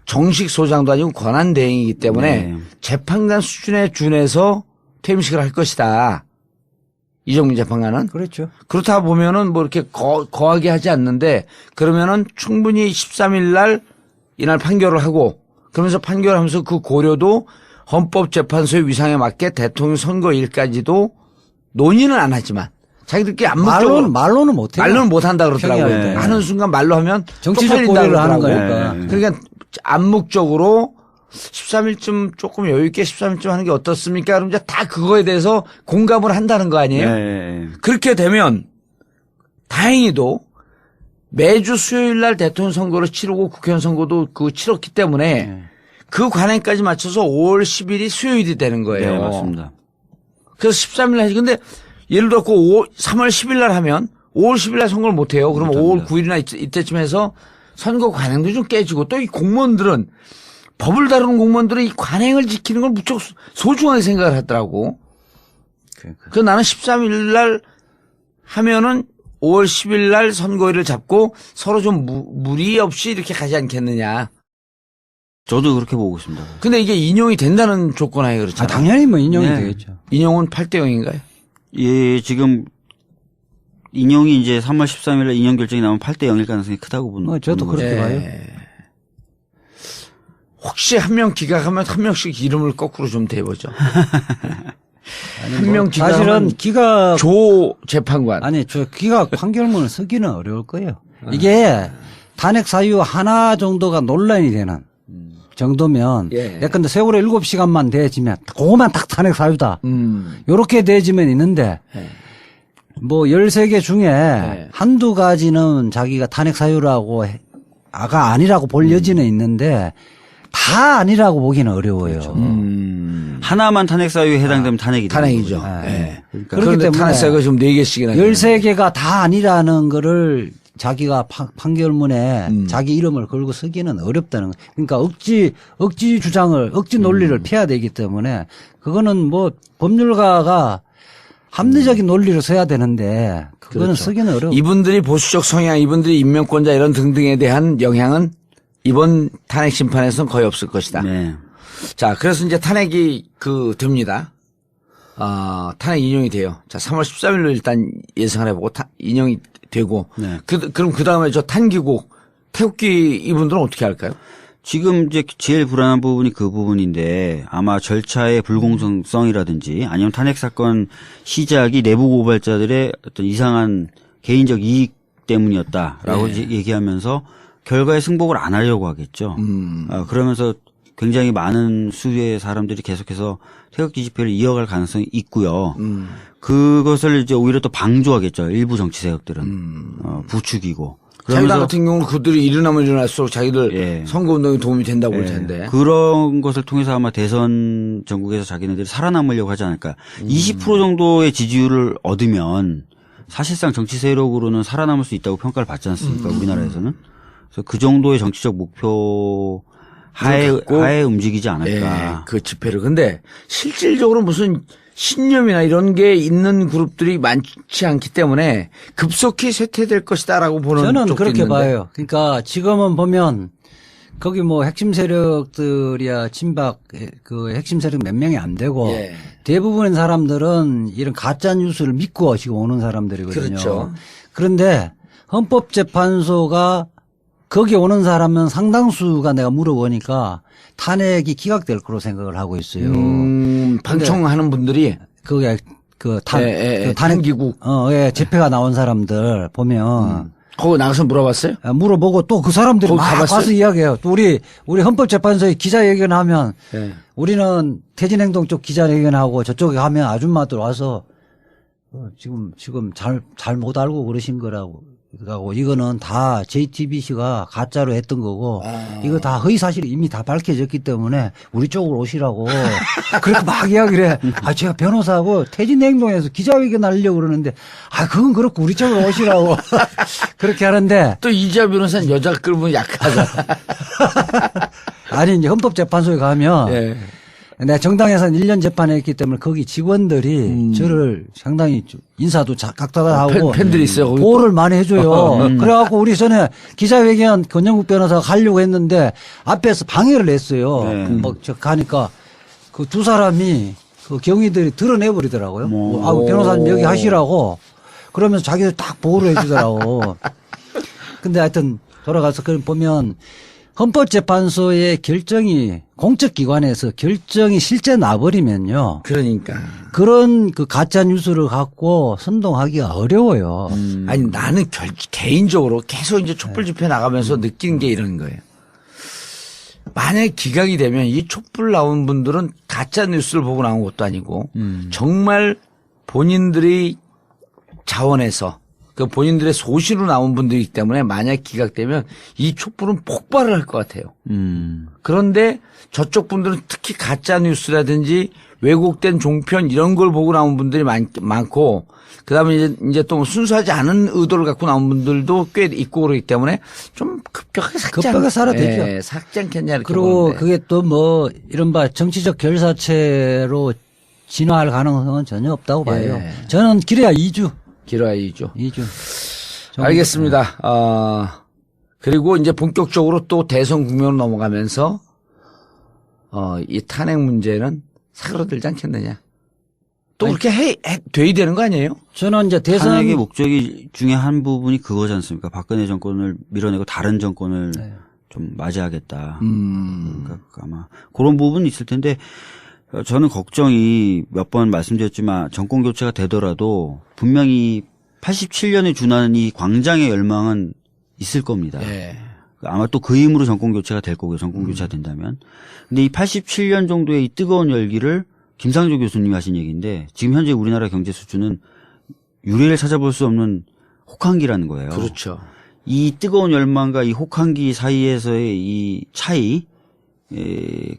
정식 소장도 아니고 권한대행이기 때문에 네. 재판관 수준에 준해서 퇴임식을 할 것이다. 이정미 재판관은. 그렇죠. 그렇다 보면은 뭐 이렇게 거하게 하지 않는데 그러면은 충분히 13일 날 이날 판결을 하고 그러면서 판결하면서 그 고려도 헌법재판소의 위상에 맞게 대통령 선거일까지도 논의는 안 하지만 자기들끼리 암묵적으로 말로는 못해요. 말로는 못한다 그러더라고요. 평의할 때. 하는 순간 말로 하면 정치적 쪽팔린다 고려를 하는 그러더라고요. 거니까. 그러니까 암묵적으로 13일쯤 조금 여유 있게 13일쯤 하는 게 어떻습니까? 그럼 이제 다 그거에 대해서 공감을 한다는 거 아니에요? 네. 그렇게 되면 다행히도 매주 수요일 날 대통령 선거를 치르고 국회의원 선거도 치렀기 때문에 그 관행까지 맞춰서 5월 10일이 수요일이 되는 거예요. 네, 맞습니다. 그래서 13일 날 하지. 근데 예를 들어 3월 10일 날 하면 5월 10일 날 선거를 못 해요. 그러면 5월 9일이나 이때쯤 해서 선거 관행도 좀 깨지고 또 이 공무원들은 법을 다루는 공무원들은 이 관행을 지키는 걸 무척 소중하게 생각을 하더라고. 그래서 나는 13일 날 하면은 5월 10일 날 선거일을 잡고 서로 좀 무리 없이 이렇게 가지 않겠느냐. 저도 그렇게 보고 있습니다. 근데 이게 인용이 된다는 조건 하에 그렇잖아요. 당연히 뭐 인용이 네. 되겠죠. 인용은 8대 0인가요? 예, 지금 인용이 이제 3월 13일 날 인용 결정이 나오면 8대 0일 가능성이 크다고 보는 저도 거죠. 그렇게 봐요. 혹시 한 명 기각하면 한 명씩 이름을 거꾸로 좀 대보죠. 한 명 사실은 기각하면 기각 조 재판관. 아니 저 기각 판결문을 쓰기는 어려울 거예요. 이게 탄핵 사유 하나 정도가 논란이 되는 정도면 예. 예컨대 세월호 7시간만 돼지면 그거만 딱 탄핵 사유다. 요렇게 돼지면 있는데 예. 뭐 13개 중에 예. 한두 가지는 자기가 탄핵 사유라고 아니라고 볼 여지는 있는데 다 아니라고 보기는 어려워요. 하나만 탄핵 사유에 해당되면 탄핵이 되는 탄핵이죠. 거죠. 예. 그렇기 그런데 때문에 탄핵 사유가 지금 4개씩이나 13개가 다 아니라는 거를 자기가 판결문에 자기 이름을 걸고 쓰기는 어렵다는 거예요. 그러니까 억지 주장을, 억지 논리를 피해야 되기 때문에 그거는 뭐 법률가가 합리적인 논리를 써야 되는데 그거는 그렇죠. 쓰기는 어려워. 이분들이 보수적 성향, 이분들이 인명권자 이런 등등에 대한 영향은 이번 탄핵 심판에서는 거의 없을 것이다. 네. 자, 그래서 이제 탄핵이 됩니다. 탄핵 인용이 돼요. 자, 3월 13일로 일단 예상을 해보고 인용이 되고. 네. 그럼 그 다음에 저 탄기국, 태극기 이분들은 어떻게 할까요? 지금 이제 제일 불안한 부분이 그 부분인데 아마 절차의 불공정성이라든지 아니면 탄핵 사건 시작이 내부 고발자들의 어떤 이상한 개인적 이익 때문이었다라고 얘기하면서 결과에 승복을 안 하려고 하겠죠. 그러면서 굉장히 많은 수의 사람들이 계속해서 태극기 집회를 이어갈 가능성이 있고요. 그것을 이제 오히려 또 방조하겠죠. 일부 정치 세력들은 부추기고. 자기당 같은 경우는 그들이 일어나면 일어날수록 자기들 예. 선거운동에 도움이 된다고 볼 텐데. 그런 것을 통해서 아마 대선 전국에서 자기네들이 살아남으려고 하지 않을까. 20% 정도의 지지율을 얻으면 사실상 정치 세력으로는 살아남을 수 있다고 평가를 받지 않습니까? 우리나라에서는. 그래서 그 정도의 정치적 목표 하에 움직이지 않을까. 예, 그 집회를. 근데 실질적으로 무슨 신념이나 이런 게 있는 그룹들이 많지 않기 때문에 급속히 쇠퇴될 것이다라고 보는 저는 쪽도 그렇게 있는데. 봐요. 그러니까 지금은 보면 거기 뭐 핵심 세력들이야 친박 그 핵심 세력 몇 명이 안 되고 예. 대부분의 사람들은 이런 가짜 뉴스를 믿고 지금 오는 사람들이거든요. 그렇죠. 그런데 헌법재판소가 거기 오는 사람은 상당수가 내가 물어보니까 탄핵이 기각될 거로 생각을 하고 있어요. 방청하는 분들이 그게 그 탄핵 탄기국 집회가 나온 사람들 보면 거기 나가서 물어봤어요? 물어보고 또 그 사람들이 거기 막 가봤어요? 가서 이야기해요. 또 우리 헌법재판소에 기자회견하면 예. 우리는 태진행동 쪽 기자회견하고 저쪽에 가면 아줌마들 와서 지금 잘 못 알고 그러신 거라고. 그러고 이거는 다 JTBC가 가짜로 했던 거고 이거 다 허위 사실이 이미 다 밝혀졌기 때문에 우리 쪽으로 오시라고 그렇게 막 이야기를 해. 제가 변호사하고 태진행동에서 기자회견 하려고 그러는데 그건 그렇고 우리 쪽으로 오시라고 그렇게 하는데 또 이지아 변호사는 여자 끌면 약하잖아. 아니 이제 헌법재판소에 가면 예. 내가 정당에서는 1년 재판했기 때문에 거기 직원들이 저를 상당히 인사도 각다하고 팬들이 있어요. 거기 보호를 많이 해줘요. 그래갖고 우리 전에 기자회견 권영국 변호사가 가려고 했는데 앞에서 방해를 했어요. 저 가니까 그 두 사람이 그 경위들이 드러내버리더라고요. 변호사님 여기 하시라고 그러면서 자기들 딱 보호를 해주더라고. 근데 하여튼 돌아가서 그걸 보면 헌법재판소의 결정이 공적기관에서 결정이 실제 나버리면요. 그러니까. 그런 그 가짜 뉴스를 갖고 선동하기가 어려워요. 아니 나는 개인적으로 계속 이제 촛불 집회 나가면서 느낀 게 이런 거예요. 만약에 기각이 되면 이 촛불 나온 분들은 가짜 뉴스를 보고 나온 것도 아니고 정말 본인들이 자원해서 그 본인들의 소신으로 나온 분들이기 때문에 만약 기각되면 이 촛불은 폭발을 할 것 같아요. 그런데 저쪽 분들은 특히 가짜 뉴스라든지 왜곡된 종편 이런 걸 보고 나온 분들이 많고 그다음에 이제 또 순수하지 않은 의도를 갖고 나온 분들도 꽤 있고 그러기 때문에 좀 급격하게 사라지죠. 예, 삭지 않겠냐 이렇게 그리고 보는데. 그게 또 뭐 이른바 정치적 결사체로 진화할 가능성은 전혀 없다고 봐요. 예. 저는 길어야 2주. 길어야죠. 2주. 알겠습니다. 그리고 이제 본격적으로 또 대선 국면으로 넘어가면서 이 탄핵 문제는 사그러들지 않겠느냐. 또 그렇게 돼야 되는 거 아니에요? 저는 이제 대선 탄핵의 목적이 중에 한 부분이 그거지 않습니까? 박근혜 정권을 밀어내고 다른 정권을 좀 맞이하겠다. 그러니까 아마 그런 부분이 있을 텐데 저는 걱정이 몇 번 말씀드렸지만 정권 교체가 되더라도 분명히 87년에 준하는 이 광장의 열망은 있을 겁니다. 예. 아마 또 그 힘으로 정권 교체가 될 거고요. 정권 교체가 된다면. 근데 이 87년 정도의 이 뜨거운 열기를 김상조 교수님이 하신 얘기인데 지금 현재 우리나라 경제 수준은 유례를 찾아볼 수 없는 혹한기라는 거예요. 그렇죠. 이 뜨거운 열망과 이 혹한기 사이에서의 이 차이,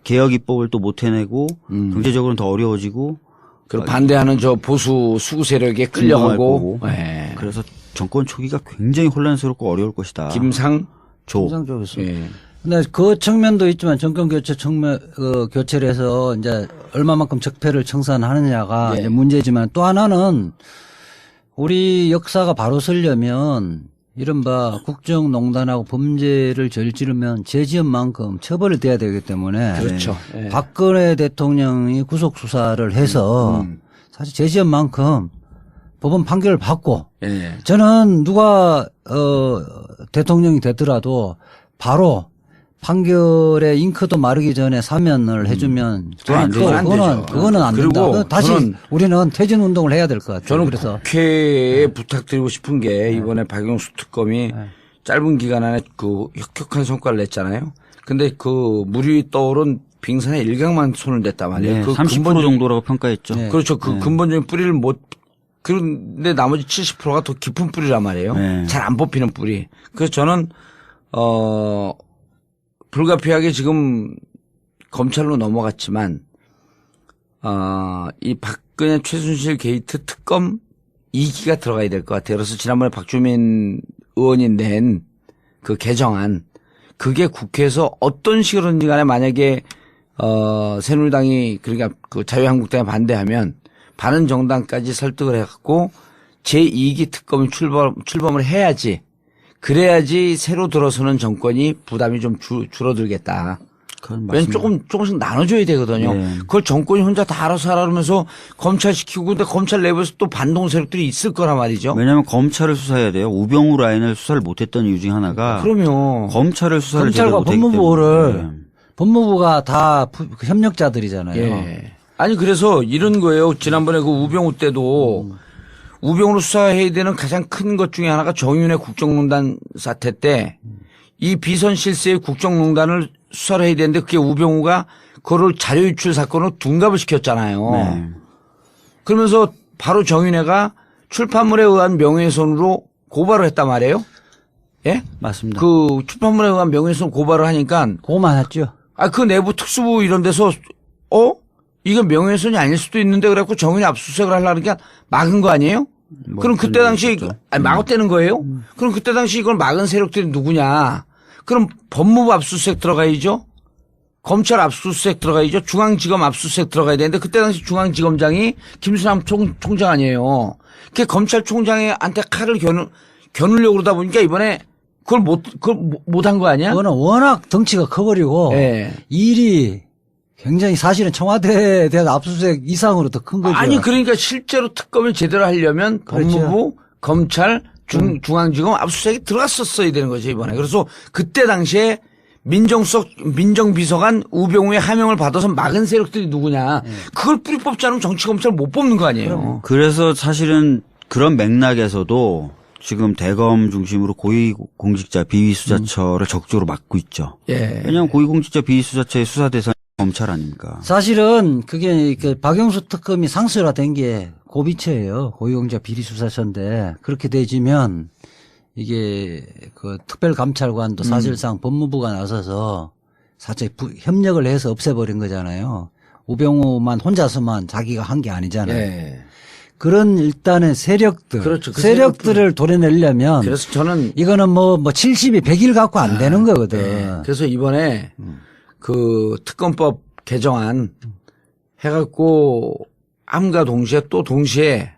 개혁 입법을 또 못 해내고 경제적으로는 더 어려워지고 그리고 반대하는 저 보수 수구 세력에 끌려가고. 예. 그래서 정권 초기가 굉장히 혼란스럽고 어려울 것이다. 김상조 교수. 예. 근데 그 측면도 있지만 정권 교체 교체를 해서 이제 얼마만큼 적폐를 청산하느냐가 예. 이제 문제지만 또 하나는 우리 역사가 바로 서려면 이른바 국정농단하고 범죄를 저지르면 죄지은 만큼 처벌이 돼야 되기 때문에 그렇죠. 예. 박근혜 대통령이 구속 수사를 해서 사실 죄지은 만큼 법원 판결을 받고 예. 저는 누가 대통령이 되더라도 바로 판결에 잉크도 마르기 전에 사면을 해주면 안 되죠. 안 되죠. 그거는 안 그리고 된다. 다시 저는 우리는 퇴진 운동을 해야 될 것 같아요. 저는 그래서 국회에 부탁드리고 싶은 게 이번에 박영수 특검이 짧은 기간 안에 그 혁혁한 성과를 냈잖아요. 근데 그 물이 떠오른 빙산의 일각만 손을 댔단 말이에요. 네, 그 30% 정도라고 평가했죠. 네. 그렇죠. 그 근본적인 뿌리를 그런데 나머지 70%가 더 깊은 뿌리란 말이에요. 네. 잘 안 뽑히는 뿌리. 그래서 저는, 불가피하게 지금 검찰로 넘어갔지만, 이 박근혜 최순실 게이트 특검 2기가 들어가야 될 것 같아요. 그래서 지난번에 박주민 의원이 낸 그 개정안, 그게 국회에서 어떤 식으로든지 간에 만약에, 새누리당이, 그러니까 그 자유한국당이 반대하면, 바른정당까지 설득을 해갖고 제2기 특검이 출범을 해야지. 그래야지 새로 들어서는 정권이 부담이 좀 줄어들겠다. 왜냐면 조금씩 나눠줘야 되거든요. 네. 그걸 정권이 혼자 다 알아서 하라면서 검찰 시키고 근데 검찰 내부에서 또 반동 세력들이 있을 거란 말이죠. 왜냐하면 검찰을 수사해야 돼요. 우병우 라인을 수사를 못했던 이유 중에 하나가 그러면 검찰을 수사를 제대로 검찰과 못했기 법무부를 때문에. 법무부가 다 협력자들이잖아요. 예. 아니 그래서 이런 거예요. 지난번에 그 우병우 때도 우병우로 수사해야 되는 가장 큰 것 중에 하나가 정윤회 국정농단 사태 때 이 비선 실세의 국정농단을 수사를 해야 되는데 그게 우병우가 그거를 자료 유출 사건으로 둔갑을 시켰잖아요. 네. 그러면서 바로 정윤회가 출판물에 의한 명예훼손으로 고발을 했단 말이에요. 예? 맞습니다. 그 출판물에 의한 명예훼손 고발을 하니까 그거만 했죠. 그 내부 특수부 이런 데서 이건 명예훼손이 아닐 수도 있는데 그래갖고 정윤이 압수수색을 하려니까 막은 거 아니에요? 그럼 그때 당시 막았다는 거예요? 그럼 그때 당시 이걸 막은 세력들이 누구냐? 그럼 법무부 압수수색 들어가야죠? 검찰 압수수색 들어가야죠? 중앙지검 압수수색 들어가야 되는데 그때 당시 중앙지검장이 김수남 총장 아니에요. 그게 검찰총장한테 칼을 겨누려고 그러다 보니까 이번에 그걸 못한 거 아니야? 그거는 워낙 덩치가 커버리고 네. 일이 굉장히 사실은 청와대에 대한 압수수색 이상으로 더 큰 거죠. 아니 그러니까 실제로 특검을 제대로 하려면 그렇죠. 법무부, 검찰, 중앙지검 압수수색이 들어갔었어야 되는 거죠 이번에. 그래서 그때 당시에 민정비서관 우병우의 하명을 받아서 막은 세력들이 누구냐. 그걸 뿌리 뽑지 않으면 정치검사를 못 뽑는 거 아니에요. 그래서 사실은 그런 맥락에서도 지금 대검 중심으로 고위공직자 비위수사처를 적극적으로 막고 있죠. 예. 왜냐하면 고위공직자 비위수사처의 수사 대상이 검찰 아닙니까? 사실은 그게 박영수 특검이 상수화된 게 고비체예요. 고위공직자 비리수사처인데 그렇게 되지면 이게 그 특별감찰관도 사실상 법무부가 나서서 사실 협력을 해서 없애버린 거잖아요. 우병우만 혼자서만 자기가 한 게 아니잖아요. 예. 그런 일단의 세력들, 그렇죠. 그 세력들을 도려내려면 그래서 저는 이거는 뭐 70이 100일 갖고 안 되는 거거든. 네. 그래서 이번에 그 특검법 개정안 해갖고 암과 동시에 또 동시에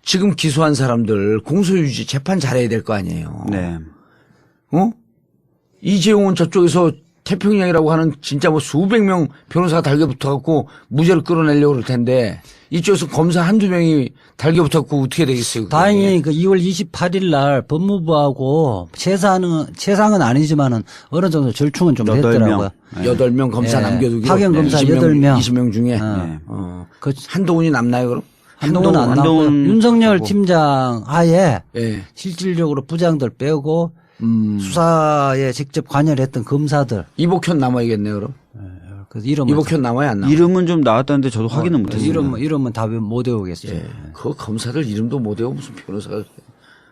지금 기소한 사람들 공소유지 재판 잘해야 될 거 아니에요. 네. 이재용은 저쪽에서 태평양이라고 하는 진짜 뭐 수백 명 변호사가 달겨붙어갖고 무죄를 끌어내려고 그럴 텐데 이쪽에서 검사 한두 명이 달겨붙어갖고 어떻게 되겠어요? 그게. 다행히 그 2월 28일 날 법무부하고 최상은 아니지만은 어느 정도 절충은 좀 8명. 됐더라고요. 8명 검사 예. 남겨두기. 파견 검사 8명. 20명 중에. 네. 그 한동훈이 남나요, 그럼? 한동훈은 안 나오고 윤석열 팀장 하에 예. 실질적으로 부장들 빼고 수사에 직접 관여했던 검사들. 이복현 남아야겠네요, 그럼. 그래서 이름은 이복현 남아야 안 남아? 이름은 좀 나왔다는데 저도 확인은 못했어요. 이름은 다 못 외우겠죠. 예. 그 검사들 이름도 못 외워 무슨 변호사가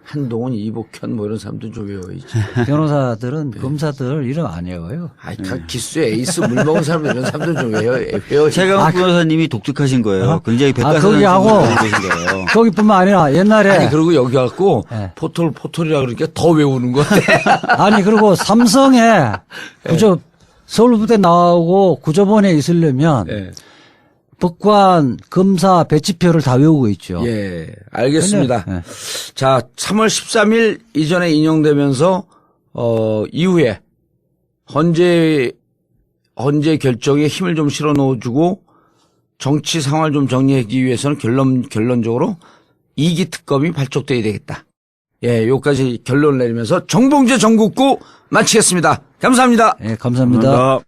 한동훈, 이복현 뭐 이런 사람들 좀 외워야지. 변호사들은 검사들 이름 안 외워요. 아이, 각 기수에 에이스 물 먹은 사람들 이런 사람들 좀 외워야지. 최강욱 변호사님이 독특하신 거예요. 굉장히 거기 백과사전 하고 계신 거예요. 거기뿐만 아니라 옛날에 아니, 그리고 여기 갖고 예. 포털이라 그러니까 더 외우는 것 같아. 아니 그리고 삼성에 구조 서울부대 나오고 구조본에 있으려면 예. 법관 검사 배치표를 다 외우고 있죠. 예, 알겠습니다. 예. 자, 3월 13일 이전에 인용되면서 이후에 헌재 결정에 힘을 좀 실어 넣어주고 정치 상황을 좀 정리하기 위해서는 결론적으로 2기 특검이 발족돼야 되겠다. 예, 요까지 결론을 내리면서 정봉재 전국구 마치겠습니다. 감사합니다. 예, 감사합니다. 감사합니다.